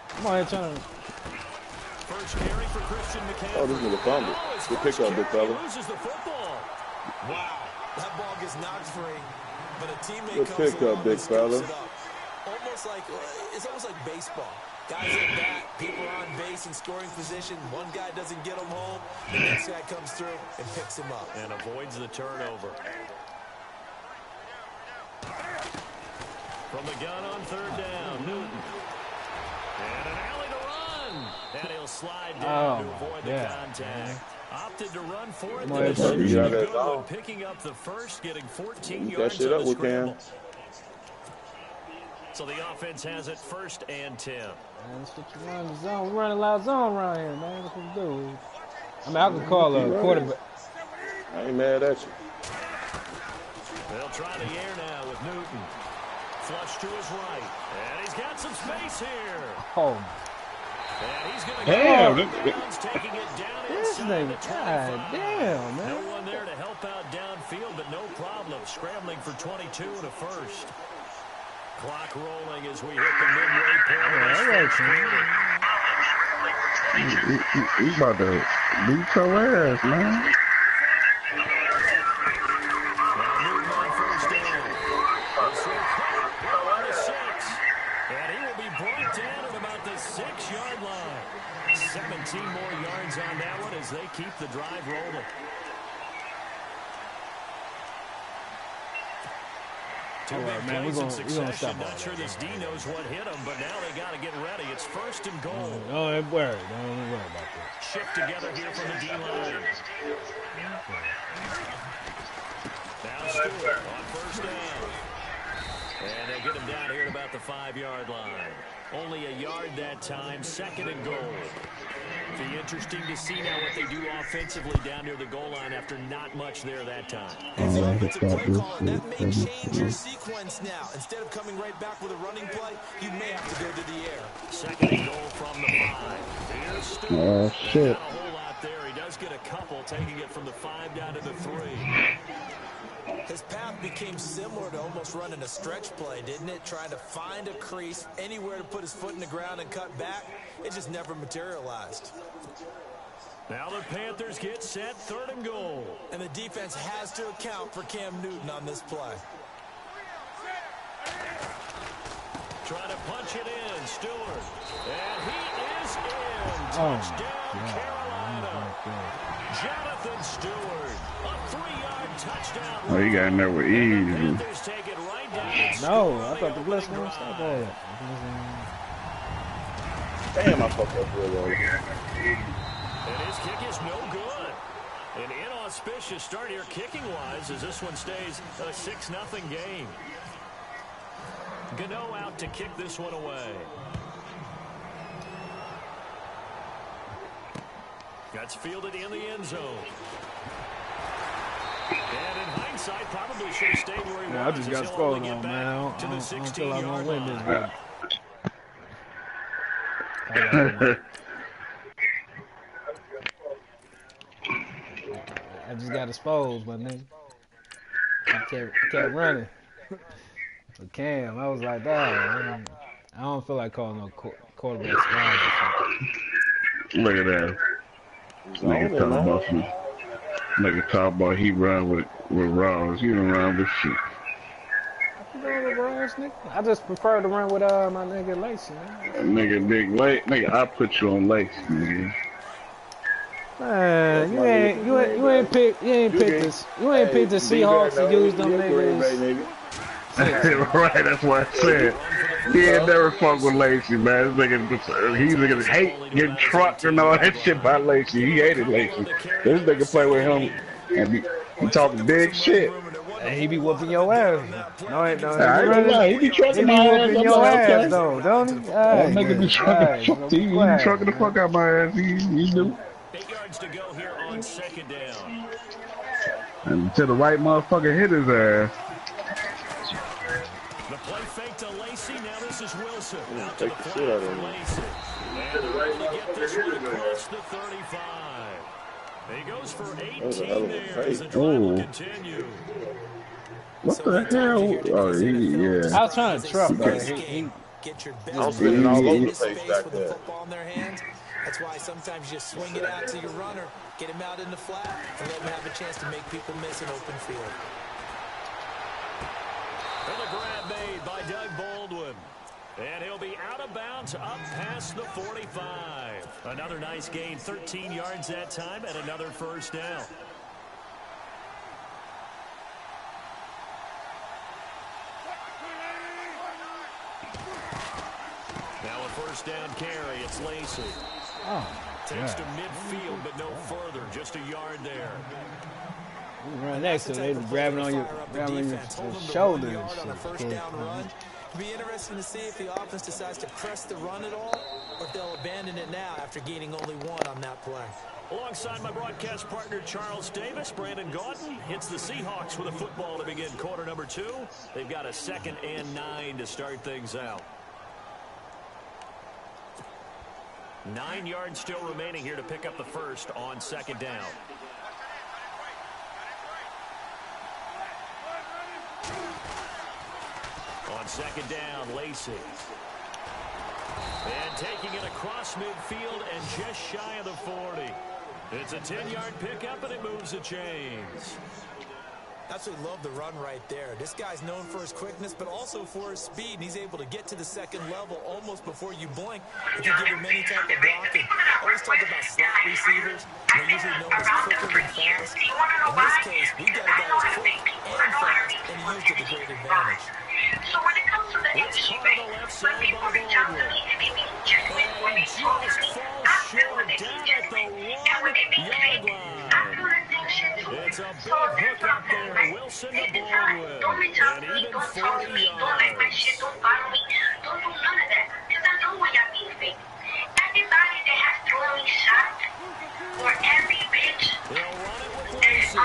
Come on here trying to. First carry for Christian McCaffrey. Oh, this nigga fumbled. Good pick up, big fella. Loses the football. Wow, that ball gets knocked free, but a teammate Good comes pick along up, big and scoops fella. it up. It's almost like baseball. Guys at bat, people are on base in scoring position. One guy doesn't get him home, the next guy comes through and picks him up and avoids the turnover. From the gun on third down, Newton. And an alley to run. And he'll slide down to avoid the contact. Opted to run for it. Then picking up the first, getting 14 yards on the scramble. So the offense has it 1st and 10. Man, let's get you run the zone. We're running a lot of zone around here, man. That's what we do. I mean, I can call a quarterback. I ain't mad at you. They'll try the air now with Newton. Flush to his right. And he's got some space here. Oh, and he's going to go. Taking it down this nigga, God damn, man. No one there to help out downfield, but no problem. Scrambling for 22 and a first. Clock rolling as we hit the midway point. He's about to beat your ass, man. And he will be brought down at about the 6-yard line. 17 more yards on that one as they keep the drive rolling. Two big plays in succession. Not sure this D knows what hit him, but now they got to get ready. It's 1st and goal. Don't worry about that. Shift together here from the D line. Now Stewart on 1st down. And they get him down here at about the 5-yard line. Only a yard that time, 2nd and goal. Be interesting to see now what they do offensively down near the goal line after not much there that time. Oh, the offensive play caller, that may change your sequence now. Instead of coming right back with a running play, you may have to go to the air. 2nd and goal from the 5. Here's Stewart. Oh, shit. Not a whole lot there. He does get a couple, taking it from the 5 down to the 3. His path became similar to almost running a stretch play, didn't it? Trying to find a crease, anywhere to put his foot in the ground and cut back. It just never materialized. Now the Panthers get set, 3rd and goal. And the defense has to account for Cam Newton on this play. Trying to punch it in, Stewart. And he is in. Touchdown, Carolina. Jonathan Stewart, a 3-yard touchdown. Oh, you got in there with ease. Panthers take it right down. No, I thought the blitz was stop that. Damn, I fucked up real low. And his kick is no good. An inauspicious start here kicking-wise as this one stays a 6-0 game. Gano out to kick this one away. That's fielded in the end zone. And in hindsight, probably should have stayed where he was. I just got spoiled on, man. I don't feel like I'm going to win this game. I just got exposed, my nigga. I kept running. But Cam, I was like, dog, I don't feel like calling no quarterback squad. Look at that. Nigga talking about some. Nigga talk about he run with Ross. You don't run with shit. I can run with Ross, nigga. I just prefer to run with my nigga Lacey, man. Nigga, big Lacey. Nigga, I put you on Lacey, nigga. Man, you ain't picked the Seahawks to use them niggas. Right, that's what I said. He ain't never fuck with Lacey, man. This nigga hate getting trucked and all that shit by Lacey. He hated Lacey. This nigga play with him and be talking big shit. And he be whooping your ass. No, I ain't gonna lie. He be trucking my ass. Whooping your ass, though, don't he? That nigga be trucking the fuck out my ass. He do. 8 yards to go here on 2nd down. And to the right motherfucker hit his ass. The play fake to Lacey. Now this is Wilson. Out to Take the the flat shit out of for him. Lacey. And able to get this one across the 35. He goes for 18 there as the drive will continue. What the hell? Oh, yeah. I was trying to trap, though. get your I'm best spinning all players over in the this place space back with the there. football in their hands. That's why sometimes you just swing it out to your runner, get him out in the flat, and let him have a chance to make people miss an open field. And the grab made by Doug Baldwin. And he'll be out of bounds up past the 45. Another nice gain, 13 yards that time, and another first down. Now a first down carry. It's Lacey. Oh, Takes to midfield, but no further. Just a yard there. You run next to them, they grabbing on your shoulder and shit. First down run. It'll be interesting to see if the offense decides to press the run at all, or if they'll abandon it now after gaining only one on that play. Alongside my broadcast partner, Charles Davis, Brandon Gaudin hits the Seahawks with a football to begin quarter number 2. They've got a 2nd and 9 to start things out. 9 yards still remaining here to pick up the first on 2nd down. On 2nd down, Lacey. And taking it across midfield and just shy of the 40. It's a 10-yard pickup, and it moves the chains. Absolutely love the run right there. This guy's known for his quickness, but also for his speed, and he's able to get to the second level almost before you blink. If you give him any type of blocking. Always talk about slot receivers. They're usually known as quicker and fast. In this case, we got a guy who's quick and fast, and he used it to great advantage. So when it comes to the It's caught on the left side by Baldwin. And he just falls short down at the 1-yard line. It's a big hook up there. Wilson to Baldwin. And even 40 yards. Don't follow me. Don't do none of that. Because I know where y'all being fake. Everybody that has throwing shots for every bitch. They'll run it with Lacey.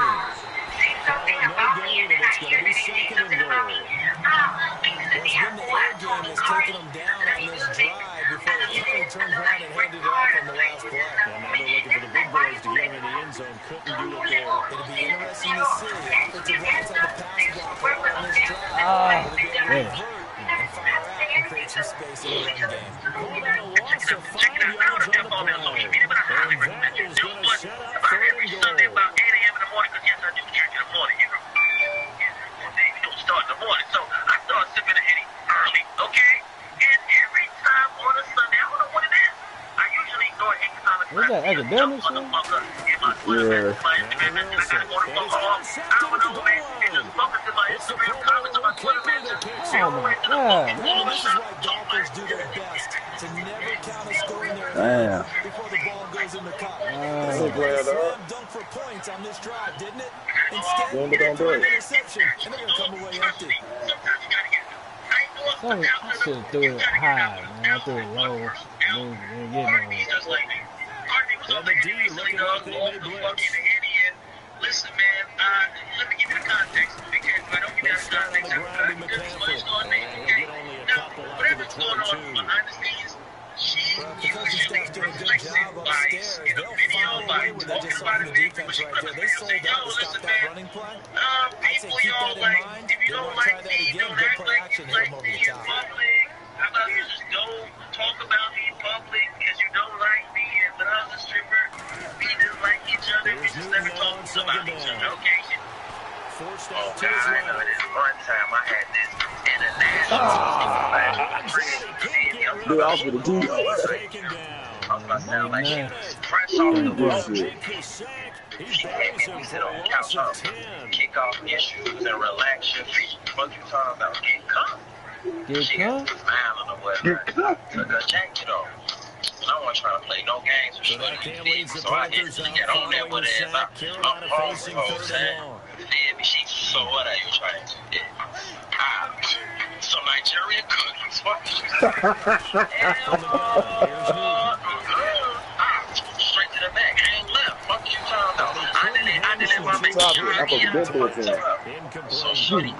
Say something about me and then I hear that they say something about me. Well, it's been the air game that's taken them down on this drive before they finally turned around and handed it off on the last play. And now they're looking for the big boys to get him in the end zone. Couldn't do it there. It'll be interesting to see. Offensive lines have the pass block on this drive. Will they be able to revert and fire out and create some space in the run game? Called on a loss of 5 yards on the play. And that is going to set up 3rd and goal. Start in the morning, so I start sipping a Henny early, okay? And every time on a Sunday, I don't know what it is. I usually go ahead and What's that, academics? I gotta go to football. I don't know, man. It just bumped into my Instagram comments on my Twitter, man. Oh my God, man. This is why golfers do their best to never count a score in their hand before the ball goes in the cup. Slam dunk for points on this drive, didn't it? Instead, they threw an interception, and they're going to come away empty. I should have threw it high, man. I threw it low. Didn't get nowhere. And the D looking like they may blitz. Listen, man, let me give you the context, because if I don't give you the context, I'm going to start making it. Now, whatever's going on behind the scenes, The coaching staff's doing a good job upstairs. They'll find a way with that just on the defense right there. They sold out to stop that running play. I'd say keep that in mind. They want to try that again. Good play action to hit them over the top. How about you just don't talk about me in public because you don't like me, and when I was a stripper, we didn't like each other. We just never talked about each other, okay? Forced Oh, out to God, his I right. know this one time I had this international Dude, I was with the dude. Taken down. I was about to sound like Man. fresh off the boat. Make his sack. He He had buries me him sit for on a the loss couch of on 10. kick off issues and relax your feet. What you talking about? Get cuffed. Get She cut? got smiling or whatever. Took her jacket off. I wasn't trying to play no games with So that shorty. cam leads the So I hit Panthers to out get on there following with the it. sack. Carolina facing 3rd and long. Feel me? So what are you trying to do? Some Nigerian cookies. Straight to the back. I ain't left. Fuck you talking about? I did it while making sure I get up to my So shorty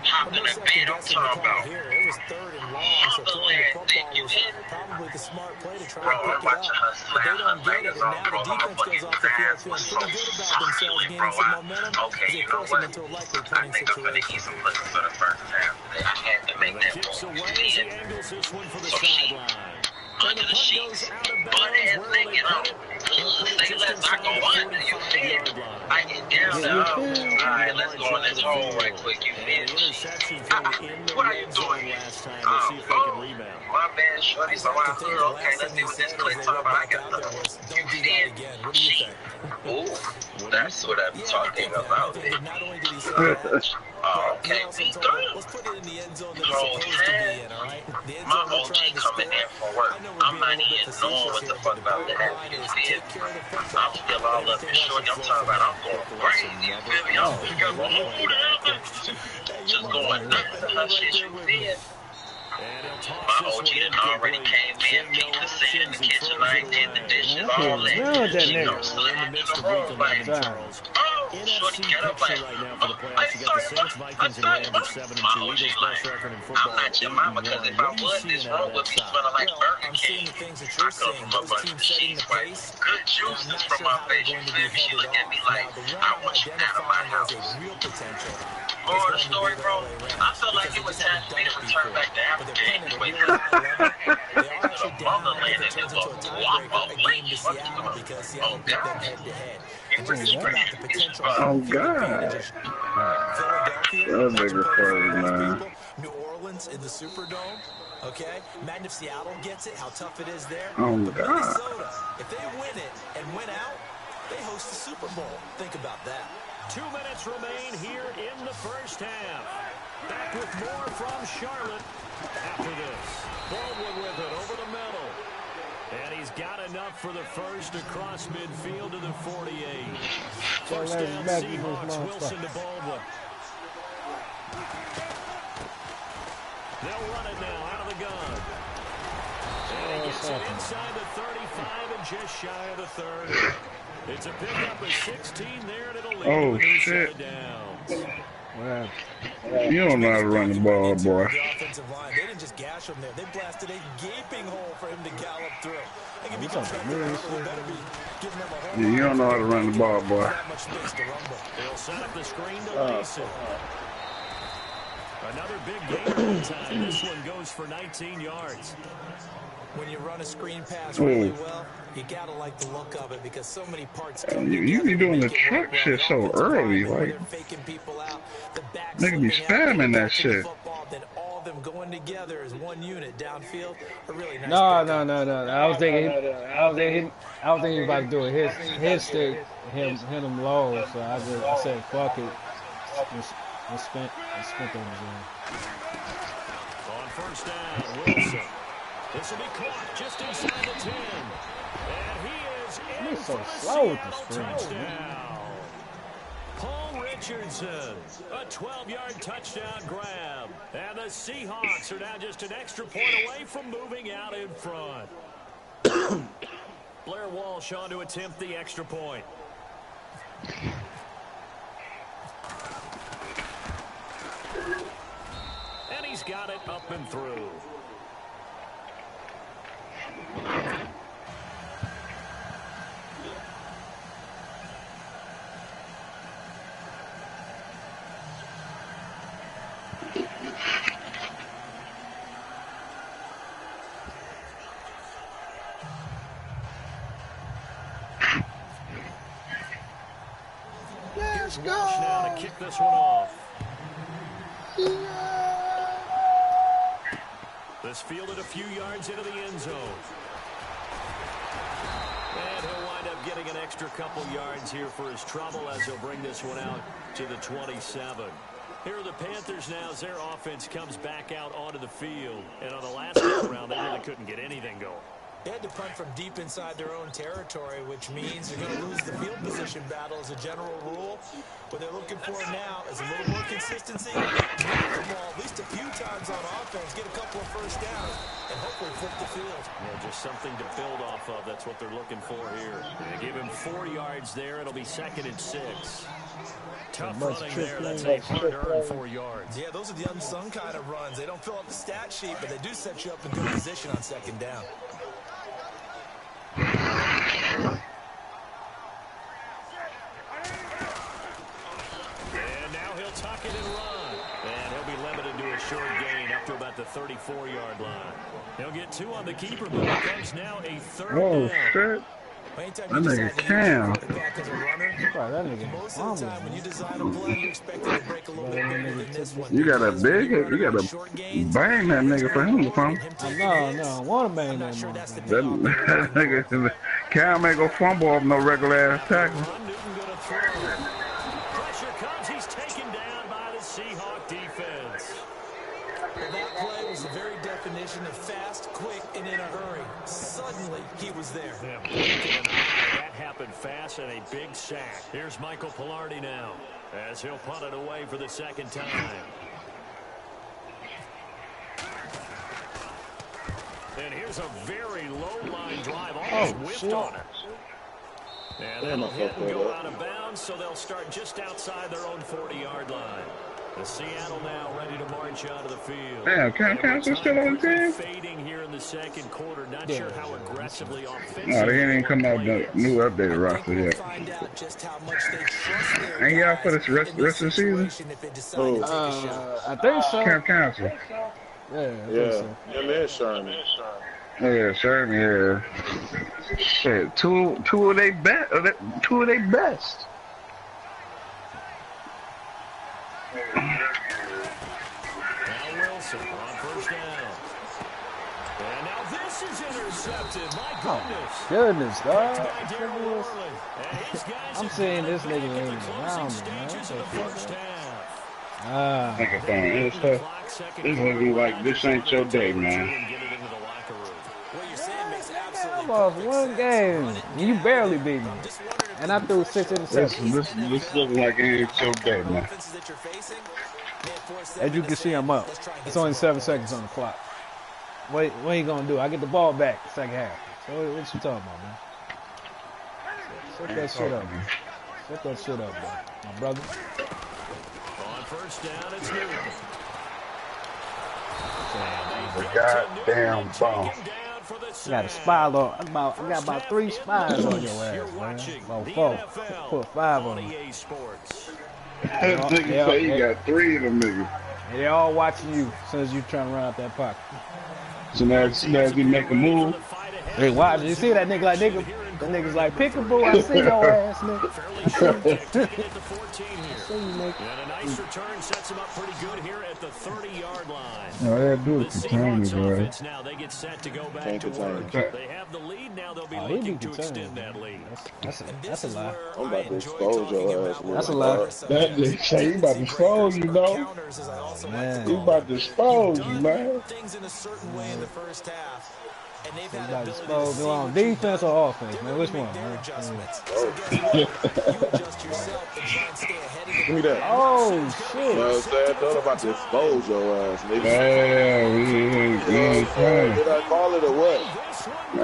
hopped in the bed. I'm talking about. It was 3rd and long, so throwing the football was probably the smart play to try Bro, and pick I'm it watching up. her But they slam her don't get it, legs and off, now bro. the My defense goes fucking off the field ass feeling was so pretty good about themselves, succulent, bro. gaining some momentum Okay, as they you know force them what? into a likely I punting think I'm gonna situation. eat some pussy for the first half today. I had to make And the that kick's move. away You see as he it? angles this one for the So she sideline. And under the the punt sheets, goes out of butt bounds. ass Where will they naked put on. it? They'll put it Say just less, I inside go the under. You see it? 45-yard line. I get down The there. snap now All on right, the let's march go on out of this the hole right field. quick. You And feel the me? interception came in the What are you red zone doing? last time. We'll see if they can rebound. My bad, shorty. Just So have I to think heard, the okay, last let's thing see he what this said as clip they talking went about. I back got out the, there was, you don't do see that it? again. What do you She, think? ooh, What do you that's think? what I'm Yeah, I talking think that. I about. think that not only did he say that, Oh, but he okay, also we told them, let's through. put it in the end zone You that it's know what I'm supposed to be saying? in, all right? The end My zone we're OG trying to coming score. in from work. I know we're I'm being a not little bit even knowing facetious what the here, but fuck the about to bottom happen. line You is feel take me? care of the I'm football, still and all up everything in else will shorty. I'm flow talking from about there. I'm going Listen, crazy. You never feel me? I'm Oh, sitting here going, play who the by hell? coach. Hey, your Just mom's going right nuts there, to man. her You're right shit. there You with me. feel? And he'll My toss this OG one done already incomplete. came in, Seeing no peeped the scene in options, the he kitchen, throws like it did the away. dishes, man, I all can't that. run with that She nigga. come We're in the slamming midst the of week room like, 11, Time. Charles. oh, shorty NFC get up picture like, right now for the oh, I playoffs. You got saw the you, Saints, I Vikings, and saw you. Rams are My 7-2. OG Eagles' like, best record in I'm football not is your mama, 8-1. cause if I What are you was seeing this out of room that would be side? smelling like Well, Burger I'm seeing King. the things that I you're come seeing. from up Both under teams the setting the sheets, right? pace, Good and I'm juices not from sure my how they're face, you going to be feel me? She headed looked at off. me like, Now, the one I I'm want you out of my identifying as a house. real potential is Moral of the going to be story, the bro, LA I Rams felt like because it they was just time haven't for done me to it return before. back to But they're Africa playing at a anyway. really high level. They are To the actually down. I think motherland it and turns nigga into a guapa, tiebreaker, a boy. game to Fuck you, Seattle because oh Seattle beat them God. head-to-head. It But was just Oh, think God. about the it's potential fun. Oh home field God, advantage. Philadelphia, that imagine nigga playing in front of crazy, those man. people. New Orleans in the Superdome, okay? Imagine if Seattle gets it, how tough it is there. Oh But God. Minnesota, if they win it and win out, they host the Super Bowl. Think about that. 2 minutes remain here in the first half. Back with more from Charlotte after this. Baldwin with it over the middle. And he's got enough for the first across midfield to the 48. First let's down, back to this Seahawks. motherfucker. Wilson to Baldwin. They'll run it now out of the gun. And he gets it inside the 35 and just shy of the 30. It's a pickup of 16 there, and it'll lead to Oh a new shit. set of downs. Well, You don't know how to run the ball, boy. The offensive line, they didn't just gash him there. They blasted a gaping hole for him to gallop through. They can be you talking Trent about me? Irvin, better be giving him a whole Yeah, you lot don't of know how to credit, run the making ball, boy. that much space to rumble. They'll set up the screen to Mason. Another big gain that time. This one goes for 19 yards. When you run a screen pass Oh. really well, you gotta like the look of it because so many parts come You together be to doing make the it work truck well. shit The so offensive early, linemen, where like they're faking people out, the back nigga be slipping out, getting spamming that back to the shit. football, then all of them going together as one unit downfield. A really nice no, pickup. no. I was thinking, I was thinking he was about to do a hit stick, hit him low. So I said, fuck it, and spent on his own. On first down, Wilson. This will be caught just inside the 10. And he is in He's so for the slow with the Seattle screen, touchdown. Paul Richardson, a 12-yard touchdown grab. And the Seahawks are now just an extra point away from moving out in front. Blair Walsh on to attempt the extra point. And he's got it up and through. Here's Walsh now to kick this one off. This fielded a few yards into the end zone. And he'll wind up getting an extra couple yards here for his trouble as he'll bring this one out to the 27. Here are the Panthers now as their offense comes back out onto the field. And on the last go around, they really couldn't get anything going. They had to punt from deep inside their own territory, which means you're going to lose the field position battle as a general rule. What they're looking for now is a little more consistency. Move the ball at least a few times on offense, get a couple of first downs, and hopefully flip the field. Yeah, just something to build off of. That's what they're looking for here. They give him 4 yards there. It'll be 2nd and 6. Tough running there. That's a hard-earned 4 yards. Yeah, those are the unsung kind of runs. They don't fill up the stat sheet, but they do set you up in good position on 2nd down. And now he'll tuck it and run. And he'll be limited to a short gain up to about the 34-yard line. He'll get 2 on the keeper, but it becomes now a 3rd Oh, down. shit. That nigga Cam. That nigga. Most of the time when you design a play, you expect it to break a little bit bigger than this one. You got a big, you got to bang that nigga for him to come. I want to bang that motherfucker. That nigga, Cam ain't gonna fumble off no regular ass tackle. Pressure comes. He's taken down by the Seahawk defense. Well, that play was the very definition of fast, quick, and in a hurry. Suddenly, he was there. Yeah, blink of an eye. That happened fast and a big sack. Here's Michael Pilardi now as he'll punt it away for the 2nd time. And here's a very low-line drive. Almost whipped on it. And that'll hit and go out of bounds, so they'll start just outside their own 40-yard line. The Seattle now ready to march out of the field. Damn, Cam's still on the team? Fading here in the 2nd quarter. Not sure how aggressively offensive. No, they ain't come out the new updated roster yet. Ain't y'all for the rest of the season? I think so. Camp Council. Yeah, man, Sherman. Yeah, Sherman, yeah. Shit, two of they best. Now Wilson on 1st down. And now this is intercepted. My Goodness, dog. by Darren Warley. And his guys I'm have seeing gone this for nigga it in laying the closing around, man. stages of the first half. Nigga throwing his stuff. This looking like this ain't your day, man. What you're saying makes absolutely I lost one game, and you barely beat me. And I threw 6 interceptions. This looking like it ain't your day, man. As you can see, I'm up. It's only 7 seconds on the clock. What you gonna do? I get the ball back 2nd half. So what you talking about, man? Set that shit up, man. Set that shit up, bro. My brother. On 1st down, it's Newton. The goddamn ball. I got a spy on. I got about 3 spies on your ass, man. About 4. Put 5 on you. That nigga say he got 3 of them niggas. And they all watching you as soon as you trying to run out that pocket. So now he make a move. They watching. You see that nigga like nigga? That nigga's like peekaboo. I see your ass, nigga. I see you, nigga. And a nice return sets him up pretty good here at the 30-yard line. No, they do it The for Tony, Seahawks bro. offense now, they get set to go back to work. They have the lead now. They'll be Oh, he looking be to concerned. extend that lead. That's a lie. I'm about to expose your ass. That's a lie. That nigga say he about to expose you, though. Man. He about to expose you, man. Things in a certain way in the first half. And they've had Everybody ability supposed to to go on defense or offense, man. Which one, their man? adjustments. So guess what? You adjust yourself and try and stay ahead of the Give me that. Oh, You know shit. what I'm saying? Thought about to expose your ass, nigga. Damn, he ain't playing. Did I call it or what? I can't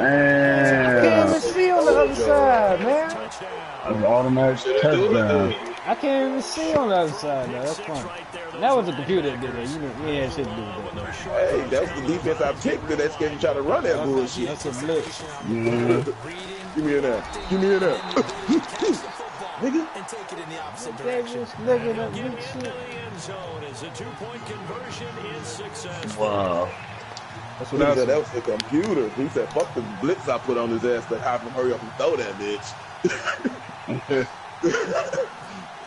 even Man, see on the other side, man. that's an automatic touchdown. I can't even see on the other side, though. That's funny. That was the computer that did that. You ain't shit to do with that. Hey, that's the defense I picked. That's scared you try to run that bullshit. That's a blitz. Give me in there. Give me in there. Nigga. and take it in the opposite They direction. just looking at me shit. End zone as a 2-point conversion is successful. Wow. That's Look what I at that. That said. was the computer. He said, fuck the blitz I put on his ass, but have him hurry up and throw that bitch.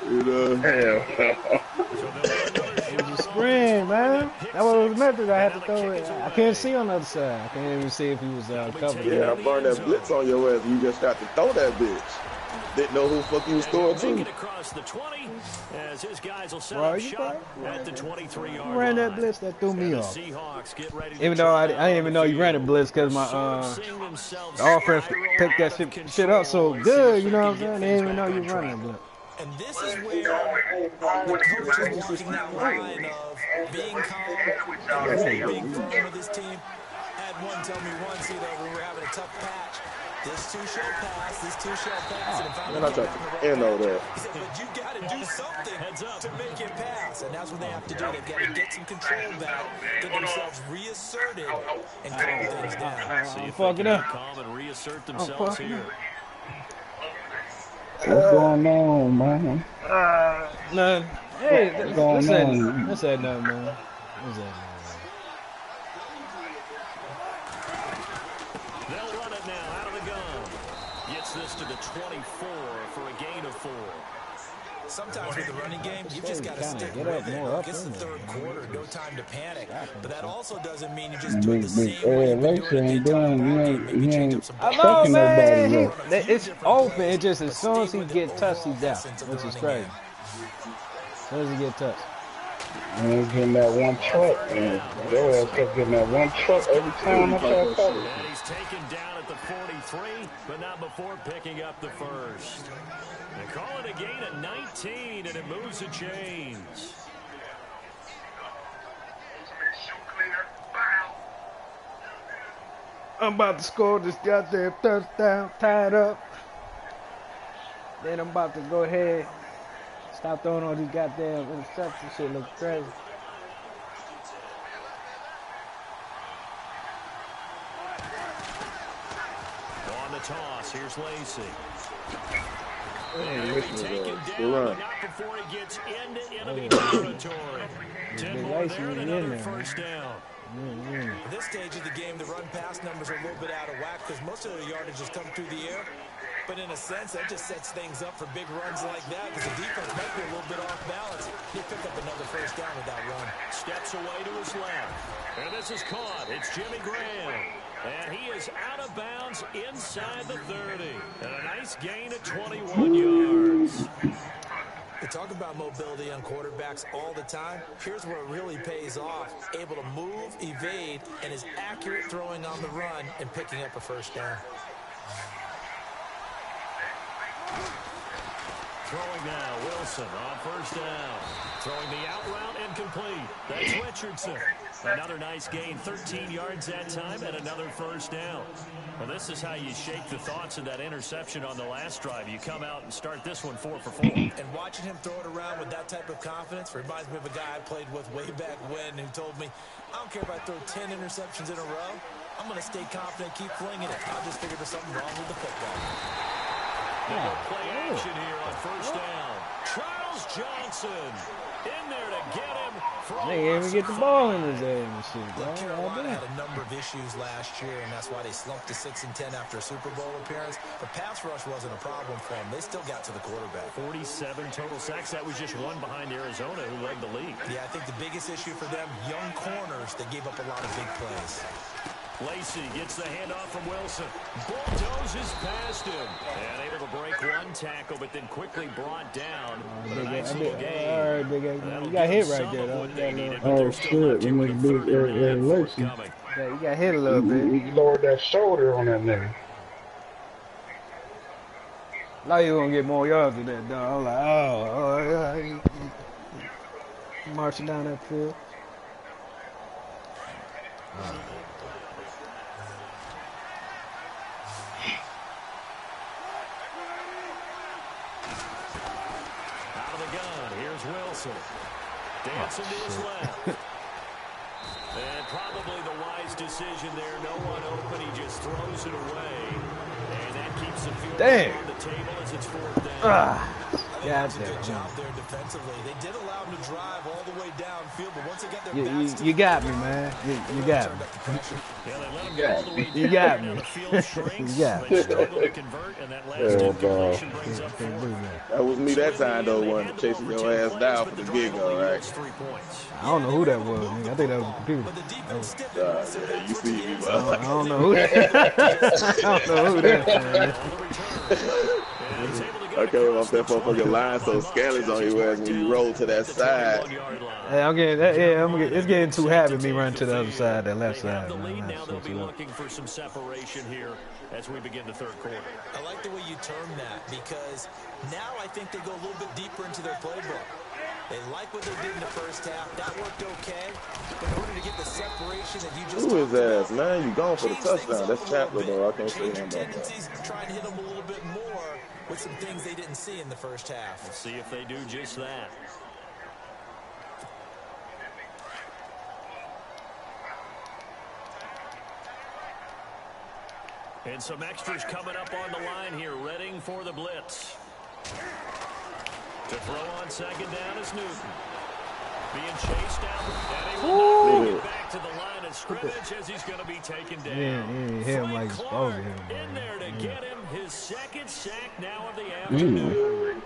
You know? Hell. It was a screen, man. That was meant to. I had to throw it. I can't see on the other side. I can't even see if he was covered. Yeah, I burned that blitz on your ass. You just got to throw that bitch. Didn't know who the fuck he was throwing to. Across the 20 as his guys will set Bro, up you shop at the 23-yard ran that line. blitz that threw me And the off. Seahawks get ready to Even though I try didn't even know you ran a blitz because my the offense picked that shit up so good, you know what I'm saying? They didn't even know you running a blitz. And this is where the coach is walking that line of being calm and being firm with his team. Had one tell me once, when we were having a tough patch, this two shall pass, and if I'm not and all that. he said, but you got to do something to make it pass, and that's what they have to do. They've got to get some control back, get themselves reasserted, and calm things down. See if they can calm and reassert themselves here. What's going on, man? None. Hey, What's going on? Let's say nothing, man. What's that, man? They'll run it now out of the gun. Gets this to the 24 for a gain of 4. Sometimes with the running game, you've just got to stick with it. It's the third quarter, no time to panic. But that also doesn't mean you just do it the same way you've been doing it the entire ball game. Maybe change up some I know, man. It's open. It just as soon as he get touched, he's down, which is crazy. As soon as he get touched. And he's getting that one truck, and your ass kept getting that one truck every time I try to cover. And he's taken down at the 43, but not before picking up the first. They call it a gain of 19, and it moves the chains. I'm about to score this goddamn touchdown, tied up. Then I'm about to go ahead, stop throwing all these goddamn interceptions. Shit looks crazy. On the toss, here's Lacey. Taken down, but not before he gets into enemy territory. 10 more there and another first down. At this stage of the game, the run-pass numbers are a little bit out of whack because most of the yardage has come through the air. But in a sense, that just sets things up for big runs like that because the defense might be a little bit off balance. He'll pick up another first down with that run. Steps away to his left. And this is caught. It's Jimmy Graham. And he is out of bounds inside the 30. And a nice gain of 21 yards. We talk about mobility on quarterbacks all the time. Here's where it really pays off. Able to move, evade, and is accurate throwing on the run and picking up a first down. Throwing now, Wilson on first down. Throwing the out route incomplete. That's Richardson. Another nice gain, 13 yards that time, and another first down. Well, this is how you shake the thoughts of that interception on the last drive. You come out and start this one 4 for 4. And watching him throw it around with that type of confidence reminds me of a guy I played with way back when who told me, I don't care if I throw 10 interceptions in a row. I'm going to stay confident, keep flinging it. I just figured there's something wrong with the football. Play action here on first down. Charles Johnson in there to get him. They didn't even get the ball in his ass and shit. Carolina had a number of issues last year, and that's why they slumped to 6-10 after a Super Bowl appearance. The pass rush wasn't a problem for them. They still got to the quarterback. 47 total sacks. That was just one behind Arizona, who led the league. Yeah, I think the biggest issue for them, young corners, they gave up a lot of big plays. Lacey gets the handoff from Wilson. Bulldozes past him. And able to break one tackle, but then quickly brought down. Nice little game. All right, big guy. You got hit right there, though. Oh, shit. You must be Lacey. Yeah, you got hit a little bit. You lowered that shoulder on that nigga. Now you're going to get more yards with that, dog. I'm like, oh, yeah. Marching down that field. Wilson dancing to his left. And probably the wise decision there. No one open. He just throws it away. And that keeps the field on the table as it's 4th down. That's a good job there defensively. They did allow him to drive all the way downfield, but once they got their backs you got me, man. You got me. Yeah, they let him go all the way down. You got me. The field shrinks. They struggle to convert, and that last incompletion brings up 4. That was me that time, though, when chasing your ass down for the gig, all right? I don't know who that was, nigga. I think that was the computer. You see me, I don't know who that I don't know who that was. I came off that motherfucking line so scandalous on your ass when you roll to that side. Hey, I'm getting that. Yeah, it's getting too happy me running to the other side, that left side, man. Now they'll be looking for some separation here as we begin the third quarter. I like the way you term that because now I think they go a little bit deeper into their playbook. They like what they did in the first half. That worked okay. But in order to get the separation that you just Who is ass, man? You going for the touchdown. That's Chandler, though. I can't say him about that. Try and hit them a little bit more with some things they didn't see in the first half. We'll see if they do just that. And some extras coming up on the line here, readying for the blitz. To throw on second down is Newton. Being chased down, and he will not make it back to the line of scrimmage as he's going to be taken down. Yeah, hit him like he's supposed to hit him. In there to get him his second sack now of the afternoon.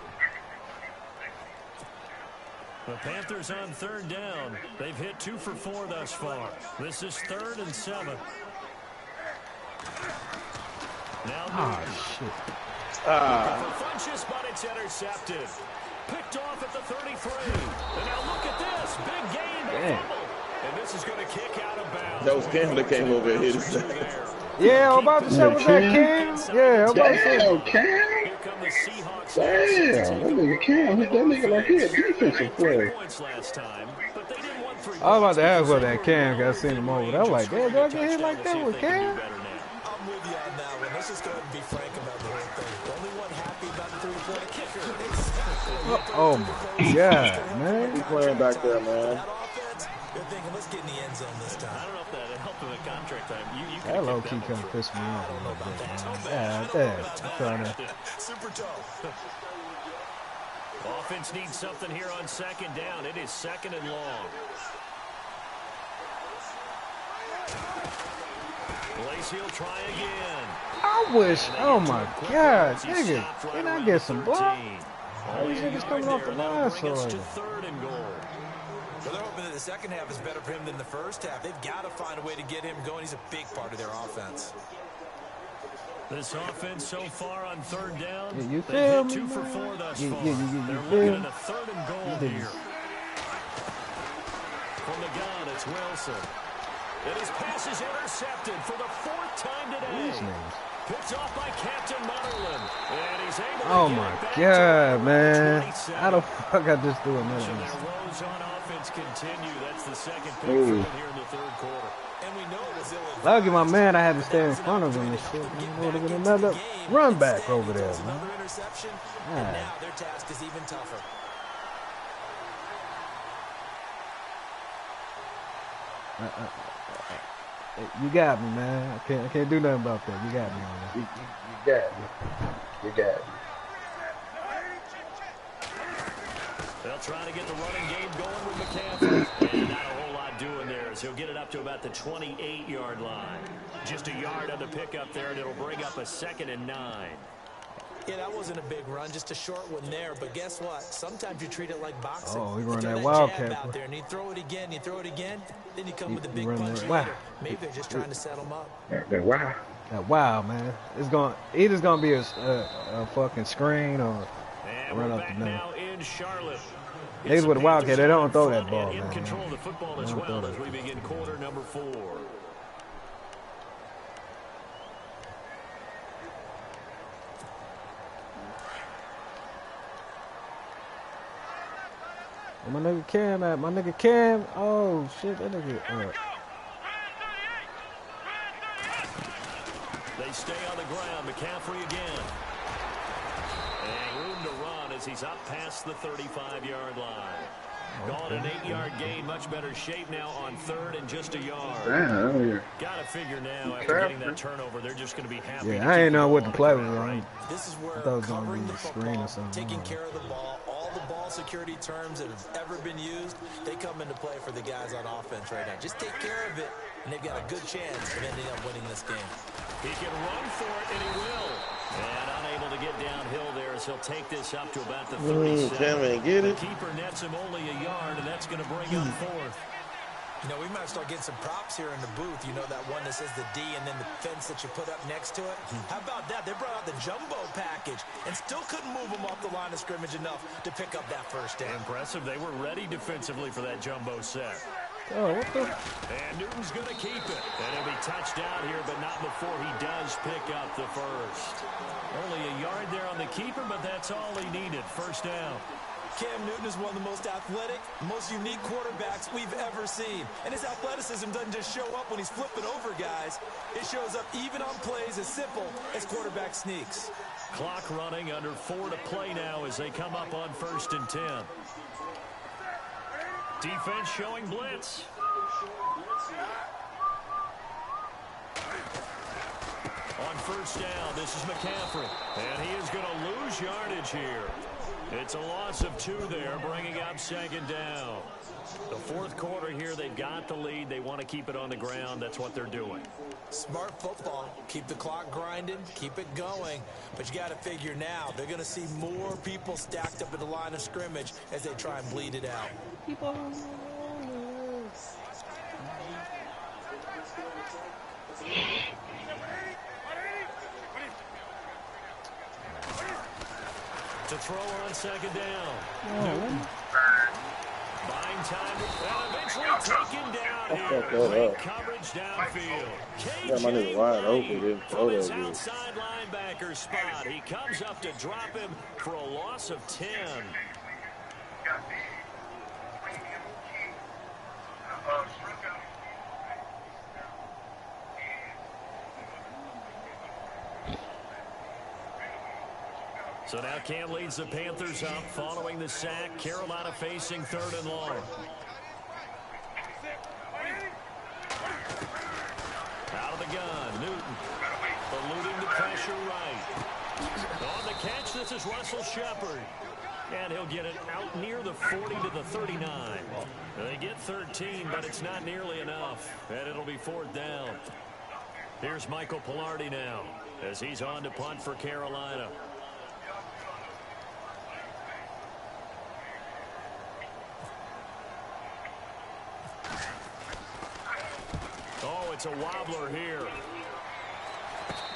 The Panthers on third down. They've hit 2 for 4 thus far. This is 3rd and 7. Now shit. Funches, but it's intercepted. Picked off at the 33. And now look at this. Big gain. And this is going to kick out of bounds. That was Cam that came over and hit us. Yeah, I'm about to say, was that Cam? Yeah, I'm about to say. Damn, Cam. Damn, that nigga Cam hit that nigga like he a defensive player. I was about to ask what that Cam, because I seen him over there. I was like, damn, do I get hit like that with Cam? I'm with you on that one. Let's just go ahead and be frank about the whole thing. The only one happy about the three-point kicker. Oh my God, man. He's playing back there, man. They're thinking, let's get in the end zone this time. I don't know if that helped with the contract time. That low-key kind of pissed me off a little bit, man. Yeah, I'm trying to... Super tough. Offense needs something here on second down. It is 2nd and long. Lacey will try again. I wish, oh my God, nigga, can I get some block? All these niggas coming off the line so Well, they're hoping that the second half is better for him than the first half. They've got to find a way to get him going. He's a big part of their offense. This offense so far on third down, you feel me? 2 for 4 thus far. You They're looking at a 3rd and goal here. From the gun, it's Wilson. And his pass is intercepted for the 4th time today. Picked off by Captain Mutterland. And he's able to oh my God, man. How the fuck I just do another one? Rows on offense continue. That's the second pick for him here in the third quarter. And we know it was lucky my man, I had to stay in front of him and shit. Man, would have been another run back over there, man. Another interception. And now their task is even tougher. You got me, man. I can't do nothing about that. You got me on that. You got me. You got me. They'll try to get the running game going with McCaffrey. And not a whole lot doing there as he'll get it up to about the 28-yard line. Just a yard on the pickup there, and it'll bring up a 2nd and 9. Yeah, that wasn't a big run, just a short one there. But guess what? Sometimes you treat it like boxing. Oh, he run that wildcat out there, and you throw it again, then you come with a big punch later. Maybe they're just trying to set him up. That wow. That wow, man. It's going either gonna be a fucking screen or run up the middle. Niggas with a wildcat, they don't throw that ball, man. Control the football as well as we begin quarter number 4. My nigga Cam at my nigga Cam. Oh shit, that nigga. They stay on the ground. McCaffrey again. And room to run as he's up past the 35-yard line. Called an 8-yard gain. Much better shape now on 3rd and just a yard. Damn, Got to figure now after getting that turnover, they're just going to be happy. Yeah, I ain't know what the play was on. This is where I thought it was covering gonna be the a screen or something. taking care of the ball, all the ball security terms that have ever been used, they come into play for the guys on offense right now. Just take care of it, and they've got a good chance of ending up winning this game. He can run for it, and he will. And unable to get downhill there as he'll take this up to about the 37. Get it. The keeper nets him only a yard, and that's going to bring up 4th. You know, we might start getting some props here in the booth. You know, that one that says the D and then the fence that you put up next to it? How about that? They brought out the jumbo package and still couldn't move them off the line of scrimmage enough to pick up that first down. Impressive. They were ready defensively for that jumbo set. Oh, what the? And Newton's going to keep it. And he'll be touched down here, but not before he does pick up the first. Only a yard there on the keeper, but that's all he needed. First down. Cam Newton is one of the most athletic, most unique quarterbacks we've ever seen. And his athleticism doesn't just show up when he's flipping over guys. It shows up even on plays as simple as quarterback sneaks. Clock running, under 4 to play now as they come up on 1st and 10. Defense showing blitz. On 1st down, this is McCaffrey. And he is going to lose yardage here. It's a loss of 2 there, bringing up 2nd down. The 4th quarter here, they've got the lead. They want to keep it on the ground. That's what they're doing. Smart football. Keep the clock grinding. Keep it going. But you got to figure now, they're going to see more people stacked up at the line of scrimmage as they try and bleed it out. To throw on 2nd down. Buying time and eventually taken down here. Great coverage downfield. KJ from his outside linebacker spot. He comes up to drop him for a loss of 10. So now Cam leads the Panthers up following the sack. Carolina facing 3rd and long. Out of the gun, Newton. Eluding the pressure right. On the catch, this is Russell Shepard. And he'll get it out near the 40 to the 39. They get 13, but it's not nearly enough. And it'll be 4th down. Here's Michael Pilardi now as he's on to punt for Carolina. Oh, it's a wobbler here.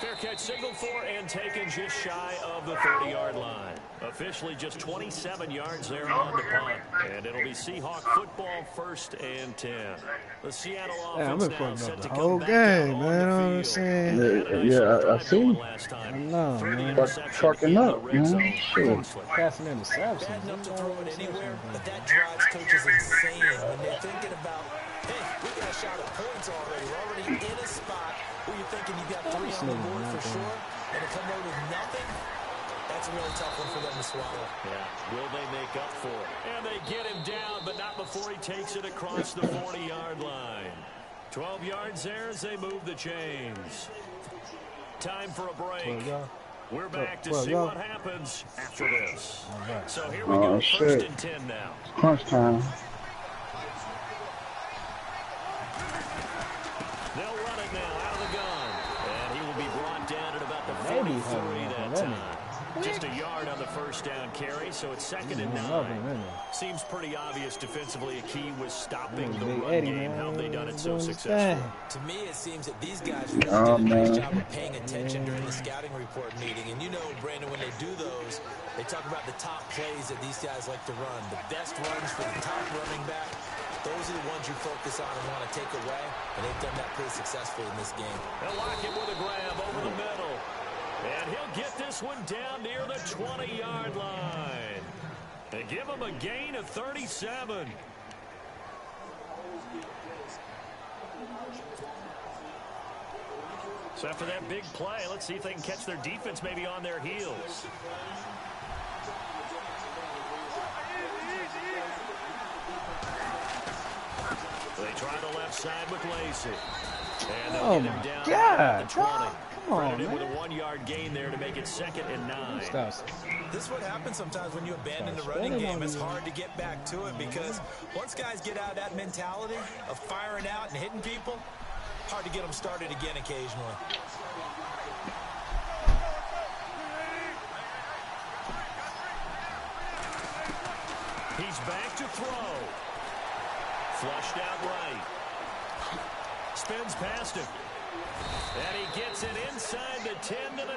Fair catch signaled for and taken just shy of the 30-yard line. Officially just 27 yards there on the punt. And it'll be Seahawk football 1st and 10. The Seattle offense now set to come back game, on man. the I'm field. saying. Yeah, I see. I know, man. Trucking up, man. Sure. Passing interceptions. Bad enough to throw it anywhere, but that drives coaches insane when they're thinking about, hey, we got a shot at points already. We're already in a spot where you're thinking you got 3 on the board for sure, and to come away with nothing, that's a really tough one for them to swallow. Yeah, will they make up for it? And they get him down, but not before he takes it across the 40-yard line. 12 yards there as they move the chains. Time for a break. We're back to see what happens after this. So here we go, 1st and 10 now. Crunch time. They'll run it now out of the gun. And he will be brought down at about the 43 that time. Just a yard on the 1st down carry, so it's 2nd and 9. Seems pretty obvious defensively a key was stopping the run game. How have they done it so successfully? To me, it seems that these guys really did a nice job of paying attention during the scouting report meeting. And you know, Brandon, when they do those, they talk about the top plays that these guys like to run. The best runs for the top running back. Those are the ones you focus on and want to take away, and they've done that pretty successfully in this game. They'll lock him with a grab over the middle. And he'll get this one down near the 20-yard line. They give him a gain of 37. So after that big play, let's see if they can catch their defense maybe on their heels. They try the left side with Lacey. And they'll get him down at the 20. Come on, man. With a 1-yard gain there to make it 2nd and 9. This is what happens sometimes when you abandon the running game. It's hard to get back to it because once guys get out of that mentality of firing out and hitting people, hard to get them started again occasionally. He's back to throw. Flushed out right. Spins past him. And he gets it inside the 10 to the 9.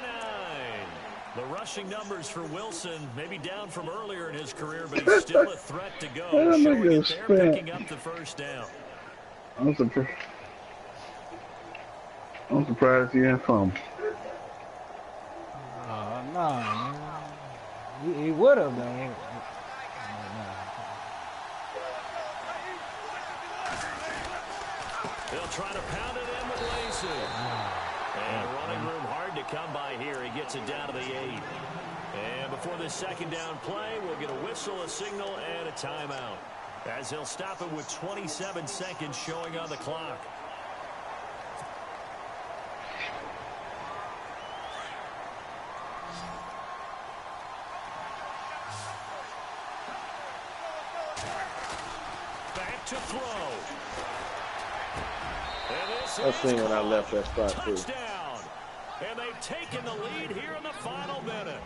The rushing numbers for Wilson, maybe down from earlier in his career, but he's still a threat to go. Showing it there, picking up the first down. I'm surprised he ain't from. No, man. He would have, though. They'll try to pound it in with Lacey. And running room hard to come by here. He gets it down to the 8. And before this second down play, we'll get a whistle, a signal, and a timeout. As he'll stop it with 27 seconds showing on the clock. Back to throw. I've seen when I left that spot too. And they've taken the lead here in the final minute.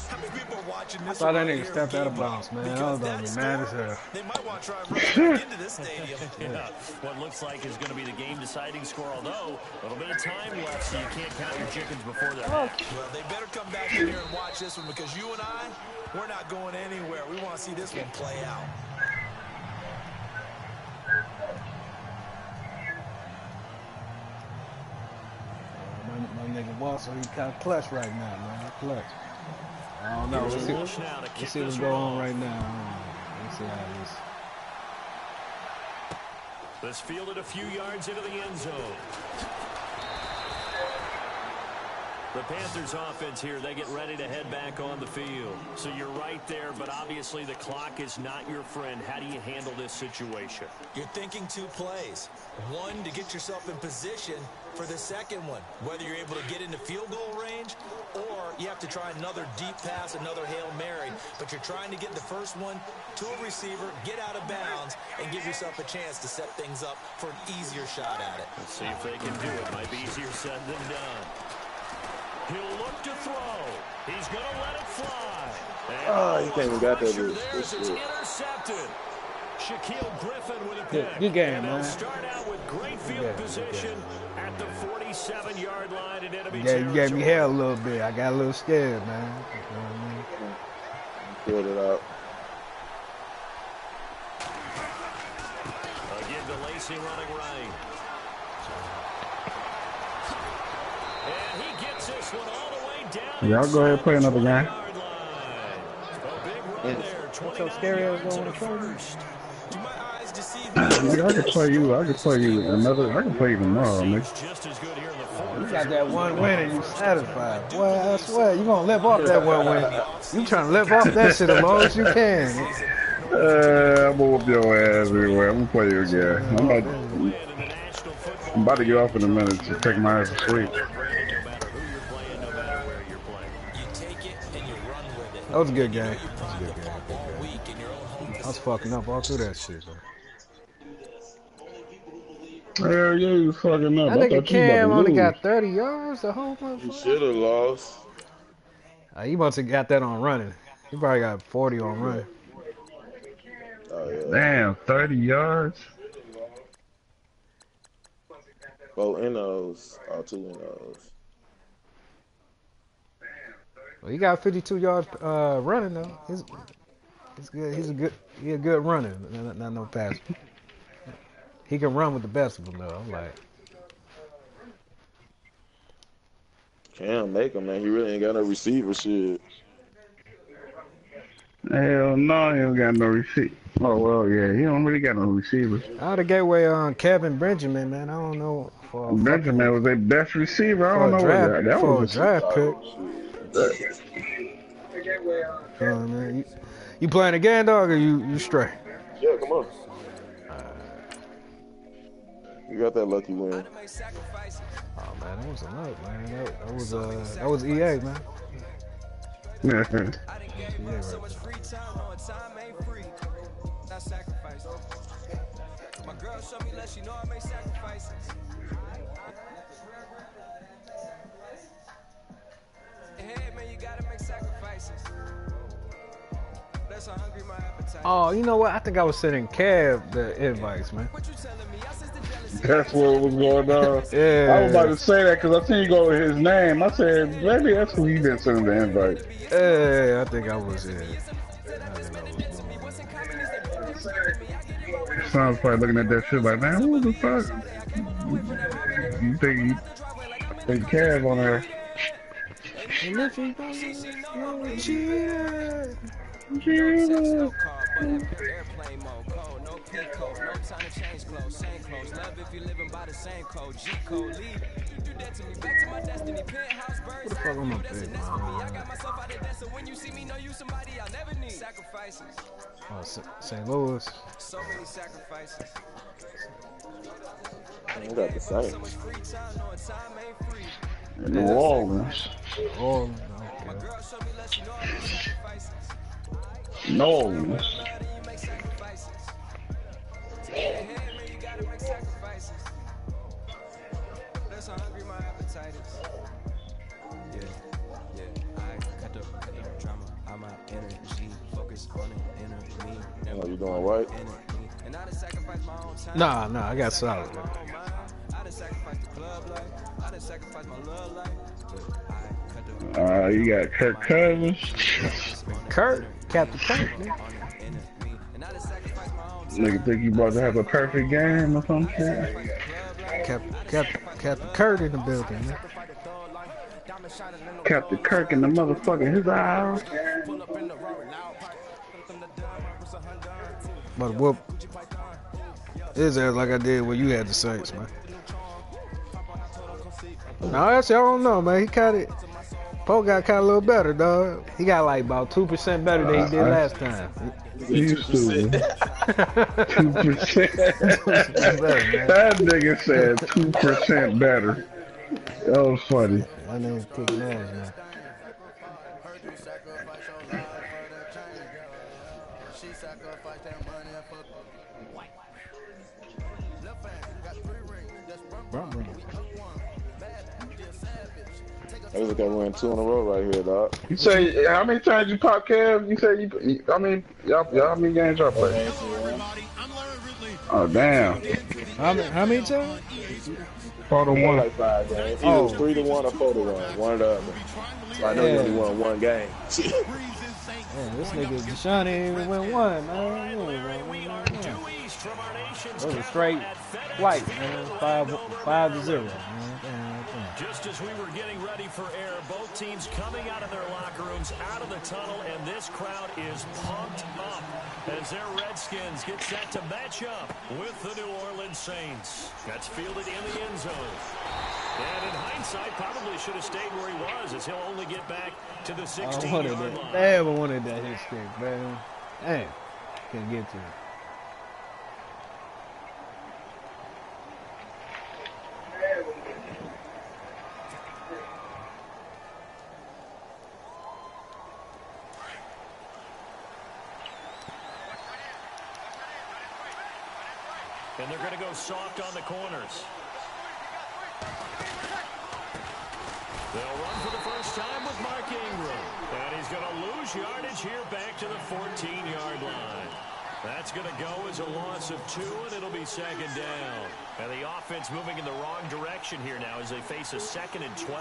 How many people are watching this? I thought that nigga stepped out of bounds, man. I was gonna be mad as hell. They might want to try and run back into this stadium. Yeah, what looks like is going to be the game-deciding score, although a little bit of time left, so you can't count your chickens before they're hatched. Well, they better come back in here and watch this one because you and I, we're not going anywhere. We want to see this one play out. My nigga Watson, he kind of clutch right now, man. Clutch. I don't know. Let's see what's going on right now. Let's see how it is. This fielded a few yards into the end zone. The Panthers offense here, they get ready to head back on the field. So you're right there, but obviously the clock is not your friend. How do you handle this situation? You're thinking 2 plays. One, to get yourself in position for the second one, whether you're able to get into field goal range or you have to try another deep pass, another Hail Mary, but you're trying to get the first one to a receiver, get out of bounds, and give yourself a chance to set things up for an easier shot at it. Let's see if they can do it. Might be easier said than done. He'll look to throw. He's going to let it fly. Oh, you can't even got that. It's intercepted. Shaquille Griffin with a pick. Good game, man. Start out with great field position at the 47-yard line in enemy Yeah, you territory. gave me hell a little bit. I got a little scared, man. You know what I mean? Filled it out. Again to Lacey running right. And he gets this one all the way down. Y'all go ahead and play another game. What's so scary as going to first? Nigga, I can play you. I can play you another. I can play you tomorrow, nigga. You got that one win and you satisfied. Well, I swear, you gonna live off that one win. You trying to live off that shit as long as you can. I'm gonna whoop your ass everywhere. I'm gonna play you again. I'm about to get off in a minute to take my ass to sleep. That was a good game. I was fucking up all through that shit, man. Hell yeah, you fucking up. That nigga Cam only got 30 yards the whole month. You should have lost. He must have got that on running. He probably got 40 on running. Oh, yeah. Damn, 30 yards? 4 NOs or 2 NOs. Well, he got 52 yards running though. He's good. He's a good runner. Not no passer. He can run with the best of them though. I'm like, Can't make him, man. He really ain't got no receiver shit. Hell no, he don't got no receiver. Oh, well, yeah, he don't really got no receivers. out of gateway on Kevin Benjamin, man. I don't know. Benjamin was their best receiver. I don't know what that was. For a draft pick. Man, you playing again, dog, or you straight? Yeah, come on. You got that lucky win. Oh man, that was a luck, man. That was EA, man. Yeah. So much free time, knowing time ain't free. Not sacrifice. My girl showed me less, she know I make sacrifices. Hey man, you gotta make sacrifices. That's how hungry my appetite. Oh, you know what? I think I was sending Kev the advice, man. What you telling me? I sense the jealousy. That's what was going on. I was about Yeah, to say that because I seen you go with his name. I said, maybe that's who he been sending the invite. yeah, I think I was here. I think I was doing it. Son's probably looking at that shit like, man, who the fuck? You think Cav on there? And if you gonna cheat, Yeah. Airplane mode, code, no P code, no time to change clothes, same clothes. Love if you living by the same code, G code, leave. Do that to me, back to my destiny. Penthouse what birds, the fuck am I that's a pick, nest for me. I man? got myself out of debt, so when you see me, know you somebody I'll never need. Sacrifices, Oh, St. Louis. so many sacrifices. I got the So same. much free time, knowing time ain't free. New Orleans. Oh, My okay. girl showed me less, you know I make sacrifices. New Orleans. Love, then you make sacrifices. To get ahead, man, you gotta make sacrifices. That's how hungry my appetite is. Yeah, I cut the drama. I'm my energy, focus on it, inner me. Oh, you doing right? And I done sacrificed my own time. Nah, I got solid. My own mind. I done sacrificed the club life. I done sacrificed my love life. I cut the You got Kirk Cousins. Kurt, Captain Kurt, nigga. Nigga think you about to have a perfect game or some shit. Captain Kurt in the building, man. Captain Kirk in the motherfucking his eyes. About to whoop his ass like I did when you had the Saints, man. No, actually, I don't know, man. He kind of, Poe got kind of a little better, dog. He got like about 2% better than he did last time. You stupid. 2%. Better, That nigga said 2% better. That was funny. my name's Kick Nash, man. I just got win 2 in a row right here, dog. You say how many times you pop Kev? You say you I mean y'all how many games y'all play? Oh damn. How many times? 4-1. Like 5 games. Either Oh. 3-1 or 4-1. One or the other. So I know you only won one game. Man, this nigga Deshaun ain't even win one, man. He ain't win one. Those are straight flight, man. 5-0, man. Damn. Just as we were getting ready for air, both teams coming out of their locker rooms, out of the tunnel, and this crowd is pumped up as their Redskins get set to match up with the New Orleans Saints. That's fielded in the end zone. And in hindsight, probably should have stayed where he was, as he'll only get back to the 16-yard line. Damn, I wanted that hit streak, man. Damn, can't get to it. And they're going to go soft on the corners. They'll run for the first time with Mark Ingram. And he's going to lose yardage here back to the 14-yard line. That's going to go as a loss of 2, and it'll be second down. And the offense moving in the wrong direction here now as they face a 2nd and 12.